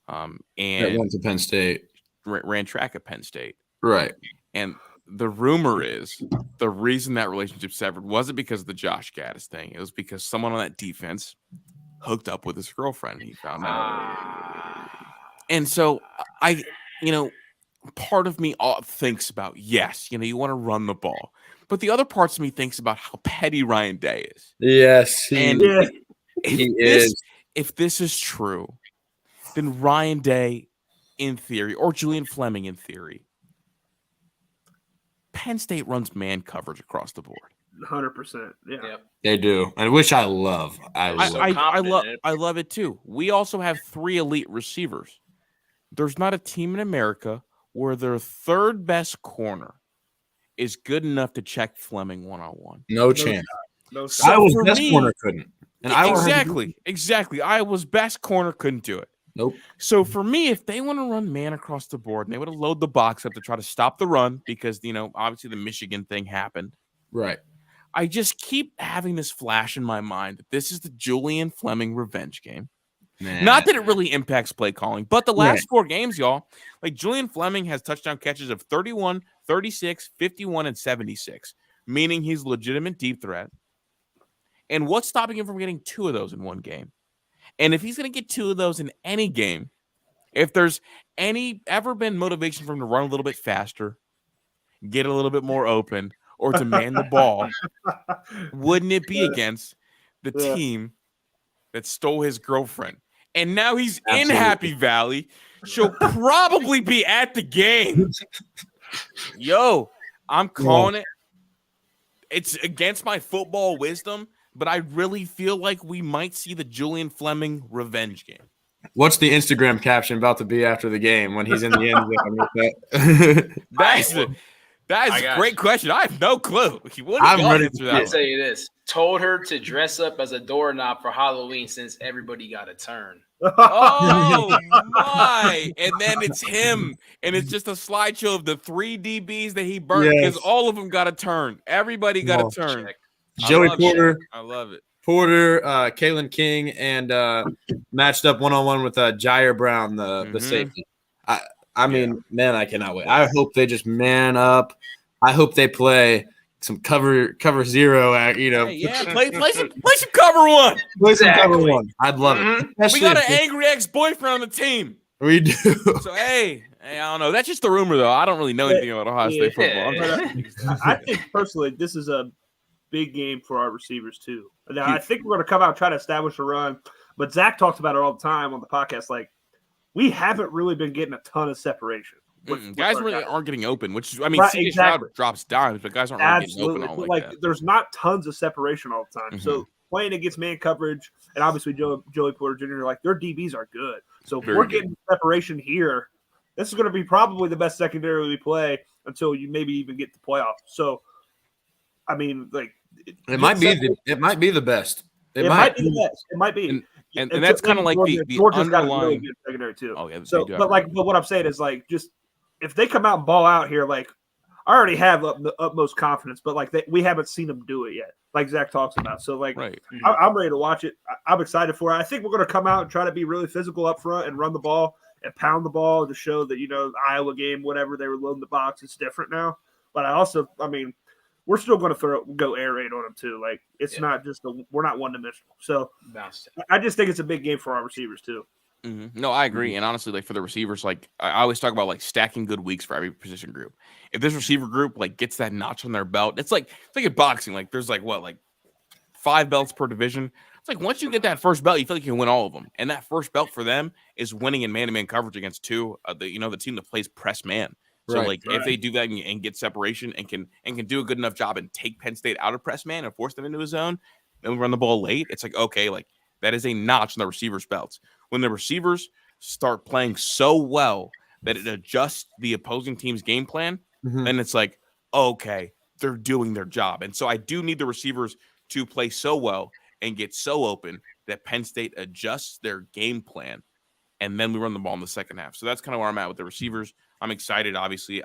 and that went to Penn State. Ran track at Penn State. Right. And the rumor is the reason that relationship severed wasn't because of the Josh Gaddis thing. It was because someone on that defense hooked up with his girlfriend. He found out. And so part of me thinks about, yes, you want to run the ball. But the other parts of me thinks about how petty Ryan Day is. Yes. If this is true, then Ryan Day, in theory, or Julian Fleming, in theory, Penn State runs man coverage across the board. 100%. Yeah. Yep. They do. And which I love. I love it too. We also have 3 elite receivers. There's not a team in America where their third best corner is good enough to check Fleming one-on-one. No chance. No So Iowa's best corner couldn't. And Exactly. Iowa's best corner couldn't do it. Nope. So for me, if they want to run man across the board and they want to load the box up to try to stop the run because, obviously the Michigan thing happened. Right. I just keep having this flash in my mind that this is the Julian Fleming revenge game. Nah. Not that it really impacts play calling, but the last 4 games, y'all, like Julian Fleming has touchdown catches of 31, 36, 51, and 76, meaning he's a legitimate deep threat. And what's stopping him from getting 2 of those in one game? And if he's going to get 2 of those in any game, if there's ever been motivation for him to run a little bit faster, get a little bit more open, or to man the ball, wouldn't it be against the team that stole his girlfriend? And now he's in Happy Valley. She'll probably be at the game. Yo, I'm calling it. It's against my football wisdom, but I really feel like we might see the Julian Fleming revenge game. What's the Instagram caption about to be after the game when he's in the end zone? That is a great question. I have no clue. I'm ready to I'll tell you this. Told her to dress up as a doorknob for Halloween since everybody got a turn. Oh, my. And then it's him. And it's just a slideshow of the 3 DBs that he burnt because all of them got a turn. Everybody got a turn. Joey Porter. I love it. Porter, Kalen King, and matched up one-on-one with Jair Brown, the safety. I mean, man, I cannot wait. I hope they just man up. I hope they play some cover 0. Play some cover 1. Play some cover 1. I'd love it. We got an angry ex-boyfriend on the team. We do. So hey, I don't know. That's just the rumor, though. I don't really know anything about Ohio State football. I think personally, this is a big game for our receivers too. Now, I think we're going to come out and try to establish a run. But Zach talks about it all the time on the podcast. Like, we haven't really been getting a ton of separation. Guys really aren't getting open, which I mean, Right, CJ exactly. Stroud drops dimes, but guys aren't really getting open Absolutely. all But like that. there's not tons of separation all the time. Mhm. So playing against man coverage, and obviously Joey Porter Jr., like their DBs are good. So if Very we're good. getting separation here, this is going to be probably the best secondary we play until you maybe even get to playoffs. So, I mean, like It might be the best. It might be the best. It might be. And that's kind of like the Georgia's got a really underlying. good secondary too. Oh yeah, So, but what I'm saying is like, just if they come out and ball out here, like I already have the utmost confidence, but like we haven't seen them do it yet, like Zach talks about. So like, right. I'm ready to watch it. I'm excited for it. I think we're going to come out and try to be really physical up front and run the ball and pound the ball to show that the Iowa game, whatever they were loading the box, is different now. But I mean, we're still going to go air raid on them too. Like it's not just we're not one dimensional. So I just think it's a big game for our receivers too. Mm-hmm. No, I agree. And honestly, like for the receivers, like I always talk about like stacking good weeks for every position group. If this receiver group like gets that notch on their belt, it's like in boxing. Like there's like 5 belts per division. It's like once you get that first belt, you feel like you can win all of them. And that first belt for them is winning in man-to-man coverage against the team that plays press man. So if they do that and get separation and can do a good enough job and take Penn State out of press man and force them into a zone, then we run the ball late. It's like, okay, like that is a notch in the receivers' belts. When the receivers start playing so well that it adjusts the opposing team's game plan, then it's like, okay, they're doing their job. And so I do need the receivers to play so well and get so open that Penn State adjusts their game plan, and then we run the ball in the second half. So that's kind of where I'm at with the receivers. I'm excited, obviously.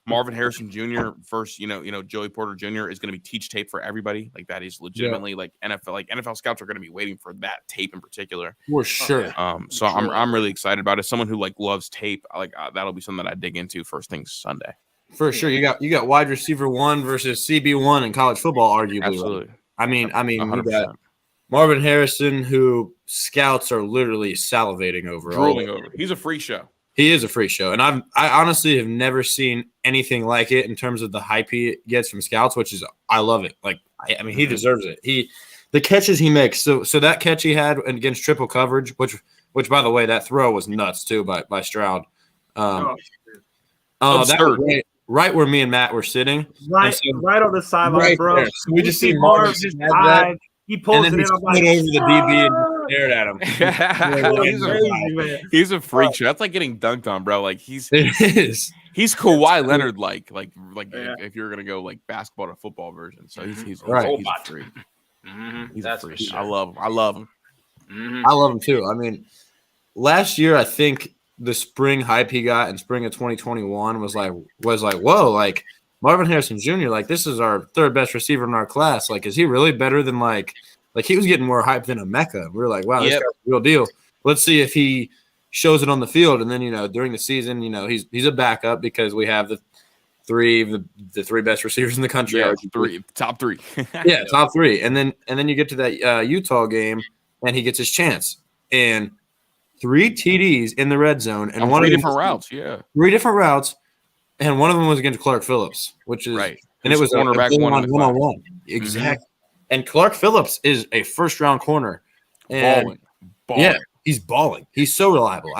Marvin Harrison Jr. first, Joey Porter Jr. is going to be teach tape for everybody. Like that is legitimately like NFL scouts are going to be waiting for that tape in particular. For sure. So I'm really excited about it. Someone who loves tape, that'll be something that I dig into first thing Sunday. For sure. You got wide receiver 1 versus CB1 in college football, arguably. Absolutely. I mean, 100%. we got Marvin Harrison, who scouts are literally salivating over. Drooling over. He's a free show. He is a free show. And I honestly have never seen anything like it in terms of the hype he gets from scouts, which is, I love it. Like, I mean, he deserves it. The catches he makes. So that catch he had against triple coverage, which by the way, that throw was nuts too by Stroud. That was right where me and Matt were sitting. Right on the sideline, bro. So we just see Marvin just dive. He pulls it in. I'm like, over the DB and stared at him. He's a freak show. That's like getting dunked on, bro. Like he's Kawhi Leonard like if you're gonna go like basketball to football version. So he's a freak. He's a freak. Sure. I love him. I love him too. I mean, last year I think the spring hype he got in spring of 2021 was like whoa, like Marvin Harrison Jr., like this is our third best receiver in our class. Like, is he really better than like he was getting more hype than a Mecca? We were like, wow, this guy's a real deal. Let's see if he shows it on the field. And then, during the season, he's a backup because we have the three best receivers in the country. Yeah, top three. Yeah, top 3. And then you get to that Utah game and he gets his chance. And 3 TDs in the red zone and on 3 different routes. Yeah. 3 different routes. And one of them was against Clark Phillips, which is right. And it was cornerback one-on-one. Exactly. And Clark Phillips is a first-round corner. And balling. Yeah, he's balling. He's so reliable.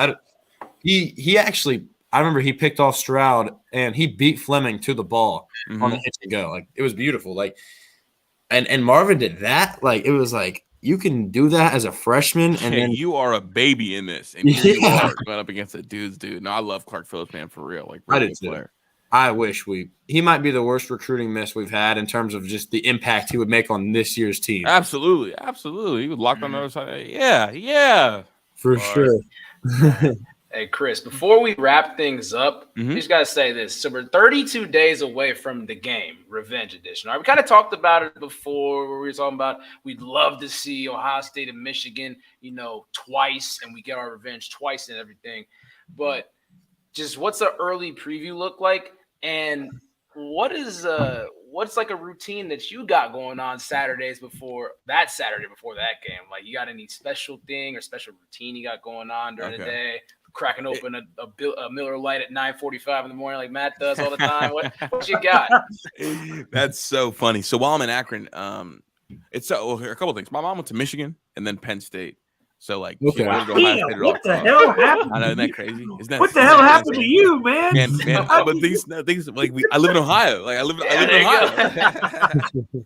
He actually – I remember he picked off Stroud, and he beat Fleming to the ball on the hitch and go. Like, it was beautiful. Like, and Marvin did that. Like, it was like, you can do that as a freshman, and then you are a baby in this, and you are going up against a dude. No, I love Clark Phillips, man, for real. Like, really good player. I wish he might be the worst recruiting miss we've had in terms of just the impact he would make on this year's team. Absolutely. He would lock on the other side. Yeah. For sure. Hey, Kris, before we wrap things up, we just got to say this. So we're 32 days away from the game, Revenge Edition. All right, we kind of talked about it before where we were talking about we'd love to see Ohio State and Michigan, twice, and we get our revenge twice and everything. But just what's the early preview look like? And what's like a routine that you got going on Saturdays before that game? Like, you got any special thing or special routine you got going on during the day? Cracking open a Miller Lite at 9:45 in the morning like Matt does all the time. What you got? That's so funny. So while I'm in Akron, it's a couple of things. My mom went to Michigan and then Penn State. So like, Okay. she wanted Ohio Damn, State at all what the costs. hell happened? I know, isn't that crazy? Isn't that, What the isn't hell that happened to insane? you, man? Man, but things like I live in Ohio. Like I live Yeah, in there you Ohio.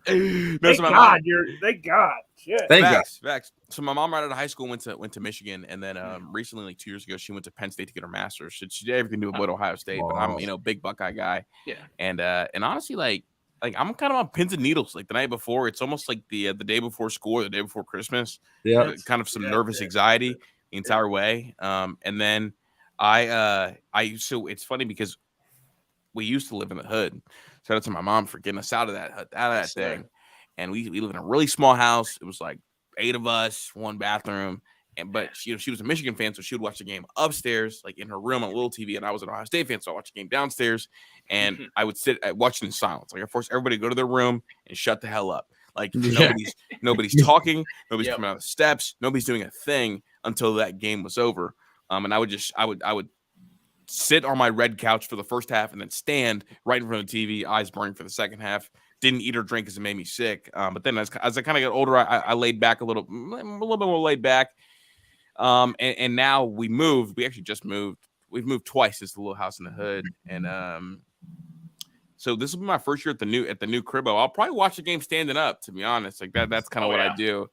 No, Thank so my God mom, thank God. Shit. Thank God. facts. So my mom right out of high school went to Michigan, and then recently, like 2 years ago, she went to Penn State to get her master's. She did everything to avoid Ohio State, but I'm big Buckeye guy. Yeah. And honestly, like I'm kind of on pins and needles. Like the night before, it's almost like the day before school or the day before Christmas. Yeah. Kind of some nervous anxiety the entire way. And then so it's funny because we used to live in the hood. Shout out to my mom for getting us out of that thing. And we live in a really small house. It was like 8 of us, 1 bathroom. But she was a Michigan fan, so she would watch the game upstairs, like in her room on a little TV. And I was an Ohio State fan, so I watched the game downstairs. And I would sit watching in silence. Like I forced everybody to go to their room and shut the hell up. Like nobody's talking, nobody's coming out of the steps, nobody's doing a thing until that game was over. And I would sit on my red couch for the first half and then stand right in front of the TV, eyes burning for the second half. Didn't eat or drink because it made me sick. But then as I kind of got older, I laid back a little bit more laid back. And now we moved. We actually just moved. We've moved twice. It's the little house in the hood. And so this will be my first year at the new cribbo. I'll probably watch the game standing up, to be honest. Like that's kind of what I do.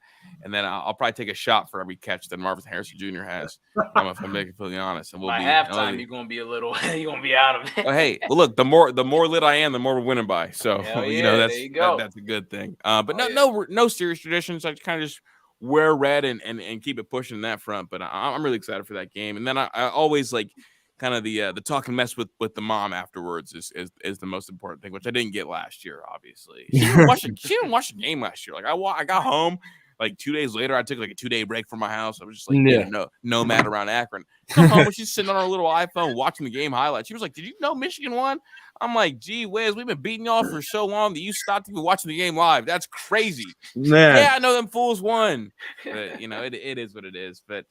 And then I'll probably take a shot for every catch that Marvin Harrison Jr. has. If I'm being completely honest. And by halftime, you're gonna be you're gonna be out of it. Well, hey, well, look, the more lit I am, the more we're winning by. So there you go. that's a good thing. But no serious traditions. I kind of just wear red and keep it pushing in that front. But I'm really excited for that game. And then I always like kind of the talk and mess with the mom afterwards is the most important thing, which I didn't get last year. Obviously, she didn't watch the game last year. Like I got home. Like 2 days later, I took like a 2-day break from my house. I was just like, nomad around Akron. Come home, she's sitting on her little iPhone watching the game highlights. She was like, "Did you know Michigan won?" I'm like, "Gee whiz, we've been beating y'all for so long that you stopped even watching the game live. That's crazy." Man. Yeah, I know them fools won. But it is what it is. But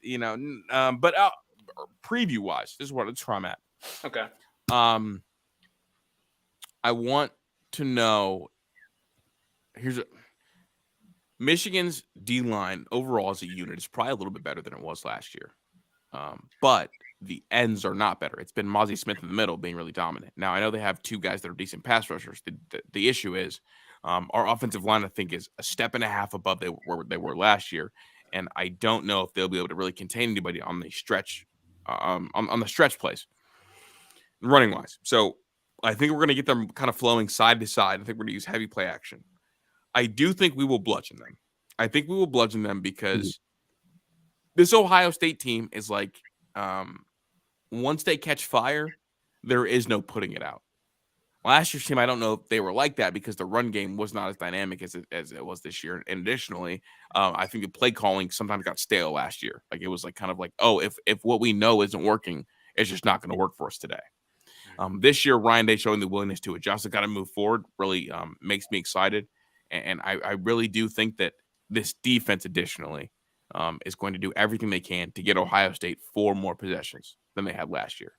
preview wise, this is where I'm at. Okay. I want to know. Michigan's D-line overall as a unit is probably a little bit better than it was last year. But the ends are not better. It's been Mozzie Smith in the middle being really dominant. Now, I know they have 2 guys that are decent pass rushers. The issue is our offensive line, I think, is a step and a half above where they were last year. And I don't know if they'll be able to really contain anybody on the stretch on the stretch plays, running-wise. So I think we're going to get them kind of flowing side to side. I think we're going to use heavy play action. I do think we will bludgeon them. I think we will bludgeon them because this Ohio State team is like, once they catch fire, there is no putting it out. Last year's team, I don't know if they were like that because the run game was not as dynamic as it was this year. And additionally, I think the play calling sometimes got stale last year. Like it was like kind of like, oh, if what we know isn't working, it's just not going to work for us today. This year, Ryan Day showing the willingness to adjust and kind of move forward really makes me excited. And I really do think that this defense, additionally, is going to do everything they can to get Ohio State 4 more possessions than they had last year.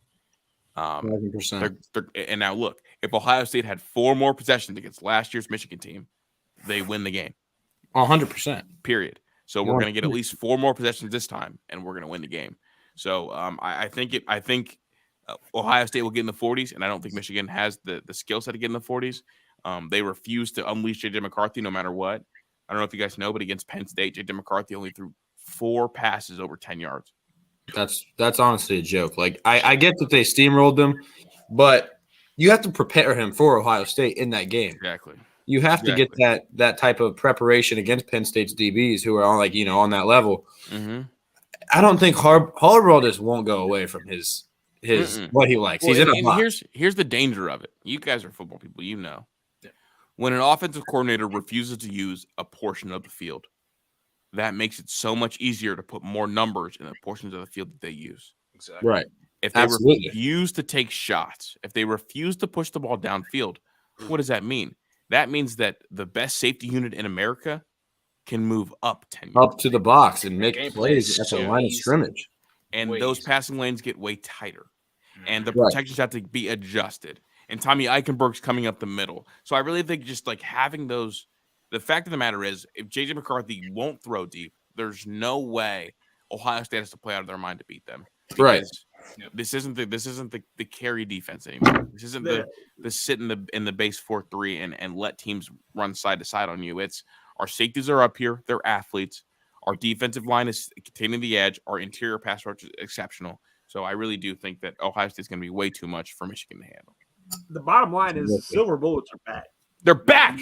100%. And now, look, if Ohio State had 4 more possessions against last year's Michigan team, they win the game. 100%. Period. So we're going to get at least 4 more possessions this time, and we're going to win the game. So I think Ohio State will get in the 40s, and I don't think Michigan has the skill set to get in the 40s. They refuse to unleash J.J. McCarthy no matter what. I don't know if you guys know, but against Penn State, J.J. McCarthy only threw 4 passes over 10 yards. That's honestly a joke. Like I get that they steamrolled them, but you have to prepare him for Ohio State in that game. Exactly. You have to get that type of preparation against Penn State's DBs who are on that level. Mm-hmm. I don't think Harbaugh just won't go away from his what he likes. Well, he's in a box. Here's the danger of it. You guys are football people, When an offensive coordinator refuses to use a portion of the field, that makes it so much easier to put more numbers in the portions of the field that they use. Exactly. Right. If they refuse to take shots, if they refuse to push the ball downfield, what does that mean? That means that the best safety unit in America can move up 10 yards. Up to the box and make Game plays plays at the line of scrimmage. And those passing lanes get way tighter. And the Right. protections have to be adjusted. And Tommy Eichenberg's coming up the middle. So I really think just like having those – the fact of the matter is if J.J. McCarthy won't throw deep, there's no way Ohio State has to play out of their mind to beat them. Right. This isn't the carry defense anymore. This isn't the sit in the base 4-3 and let teams run side to side on you. It's our safeties are up here. They're athletes. Our defensive line is containing the edge. Our interior pass rush is exceptional. So I really do think that Ohio State's going to be way too much for Michigan to handle. The bottom line is the Silver Bullets are back. They're back.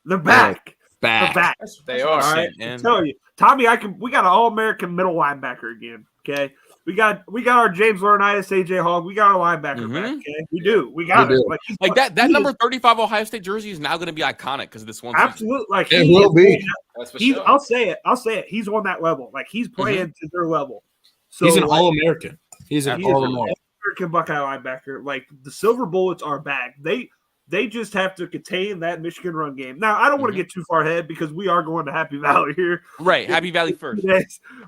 They're back. Back. They're back. They are. All right. I'm telling you, Tommy, we got an All-American middle linebacker again. Okay. We got our James Laurinaitis, AJ Hogg. We got our linebacker back. Okay. We do. We got it. Like that number 35 Ohio State jersey is now going to be iconic because of this one. Absolutely. Like it will be. That's for sure. I'll say it. He's on that level. Like he's playing to their level. So he's an All-American. He's an All-American Buckeye linebacker. Like the Silver Bullets are back. They just have to contain that Michigan run game. Now, I don't want to get too far ahead because we are going to Happy Valley here. Right, Happy Valley first.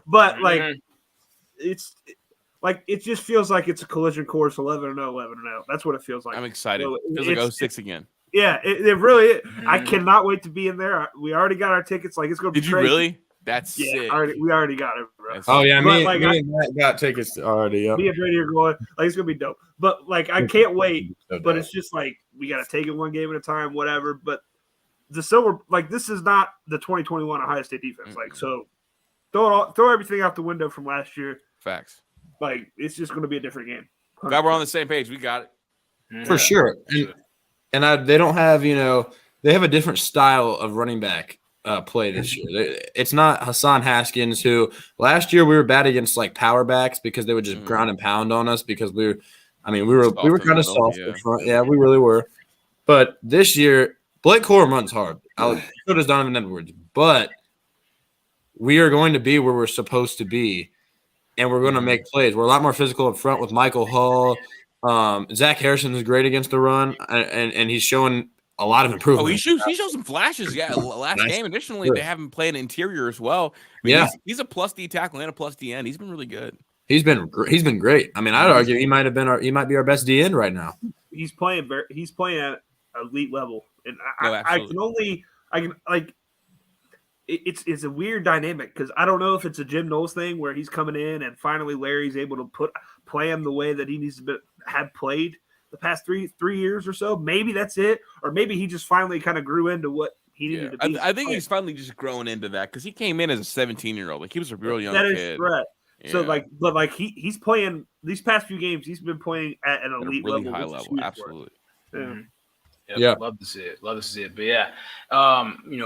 But it just feels like it's a collision course 11-0, 11-0. That's what it feels like. I'm excited. So it feels like 06 again. Yeah, it really is. I cannot wait to be in there. We already got our tickets. Like it's going to be Did you really? That's sick. We already got it, bro. Oh yeah, me and Matt got tickets already. Yep. Me and Brady are going. Like it's gonna be dope. But like I can't wait. But it's just like we got to take it one game at a time, whatever. But the Silver, like this is not the 2021 Ohio State defense. Like so, throw everything out the window from last year. Facts. Like it's just gonna be a different game. Glad we're on the same page. We got it for sure. And they don't have they have a different style of running back. Play this year. It's not Hassan Haskins, who last year we were bad against like power backs because they would just ground and pound on us because we were kind of soft in front. Yeah, we really were. But this year, Blake Corum runs hard. So does Donovan Edwards. But we are going to be where we're supposed to be, and we're going to make plays. We're a lot more physical up front with Michael Hall. Zach Harrison is great against the run, and he's showing a lot of improvement. Oh, he shows some flashes. Yeah, last game. Additionally, they have him playing interior as well. I mean, he's a plus D tackle and a plus D end. He's been really good. He's been great. I mean, I'd argue he might be our best D end right now. He's playing at elite level, and it's a weird dynamic because I don't know if it's a Jim Knowles thing where he's coming in and finally Larry's able to play him the way that he needs to have played the past three years or so. Maybe that's it, or maybe he just finally kind of grew into what he needed to be. I think he's finally just growing into that because he came in as a 17-year-old. Like he was a real young kid. That is correct. Yeah. So he's playing these past few games. He's been playing at an elite really level, high level. Absolutely. Yeah. Love to see it. But yeah,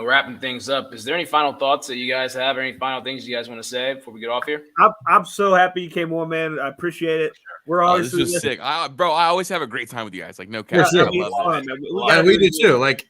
wrapping things up. Is there any final thoughts that you guys have? Or any final things you guys want to say before we get off here? I'm so happy you came on, man. I appreciate it. We're always this is sick, I always have a great time with you guys. Like no cap. Sure. We do too. Like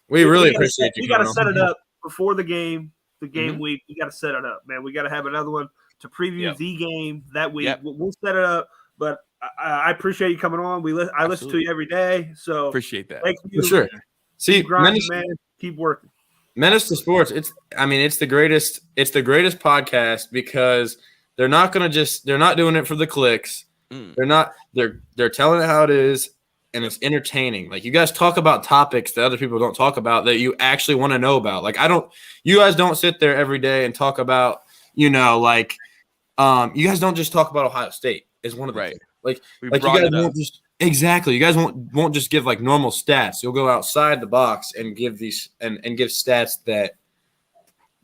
we really appreciate you. We got to set it up before the game. The game week. We got to set it up, man. We got to have another one to preview the game that week. We'll set it up, but. I appreciate you coming on. I listen to you every day, so appreciate that. Thank you. For sure. See, keep grinding, man. Keep working. Menace to Sports. It's the greatest. It's the greatest podcast because they're not doing it for the clicks. They're telling it how it is, and it's entertaining. Like you guys talk about topics that other people don't talk about that you actually want to know about. Like you guys don't sit there every day and talk about, you guys don't just talk about Ohio State. Is one of the things. Like you guys won't just exactly. You guys won't just give like normal stats. You'll go outside the box and give these and give stats that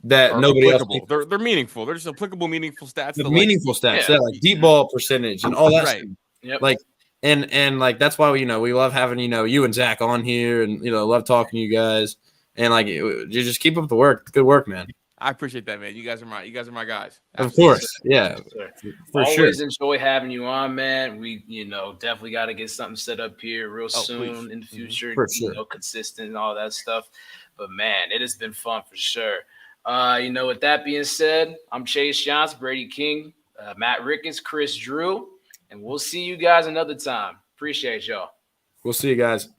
nobody applicable. Else. They're meaningful. They're just applicable, meaningful stats. Meaningful stats, like deep ball percentage and all that. Right. Stuff. Yep. Like and that's why we love having you and Zach on here and love talking to you guys and like you just keep up the work. Good work, man. I appreciate that, man. You guys are my guys. Absolutely. Of course. Yeah. For Always enjoy having you on, man. We, definitely got to get something set up here real soon in the future. For sure. Consistent and all that stuff. But man, it has been fun for sure. With that being said, I'm Chase Johnson, Brady King, Matt Ricketts, Kris Drew, and we'll see you guys another time. Appreciate y'all. We'll see you guys.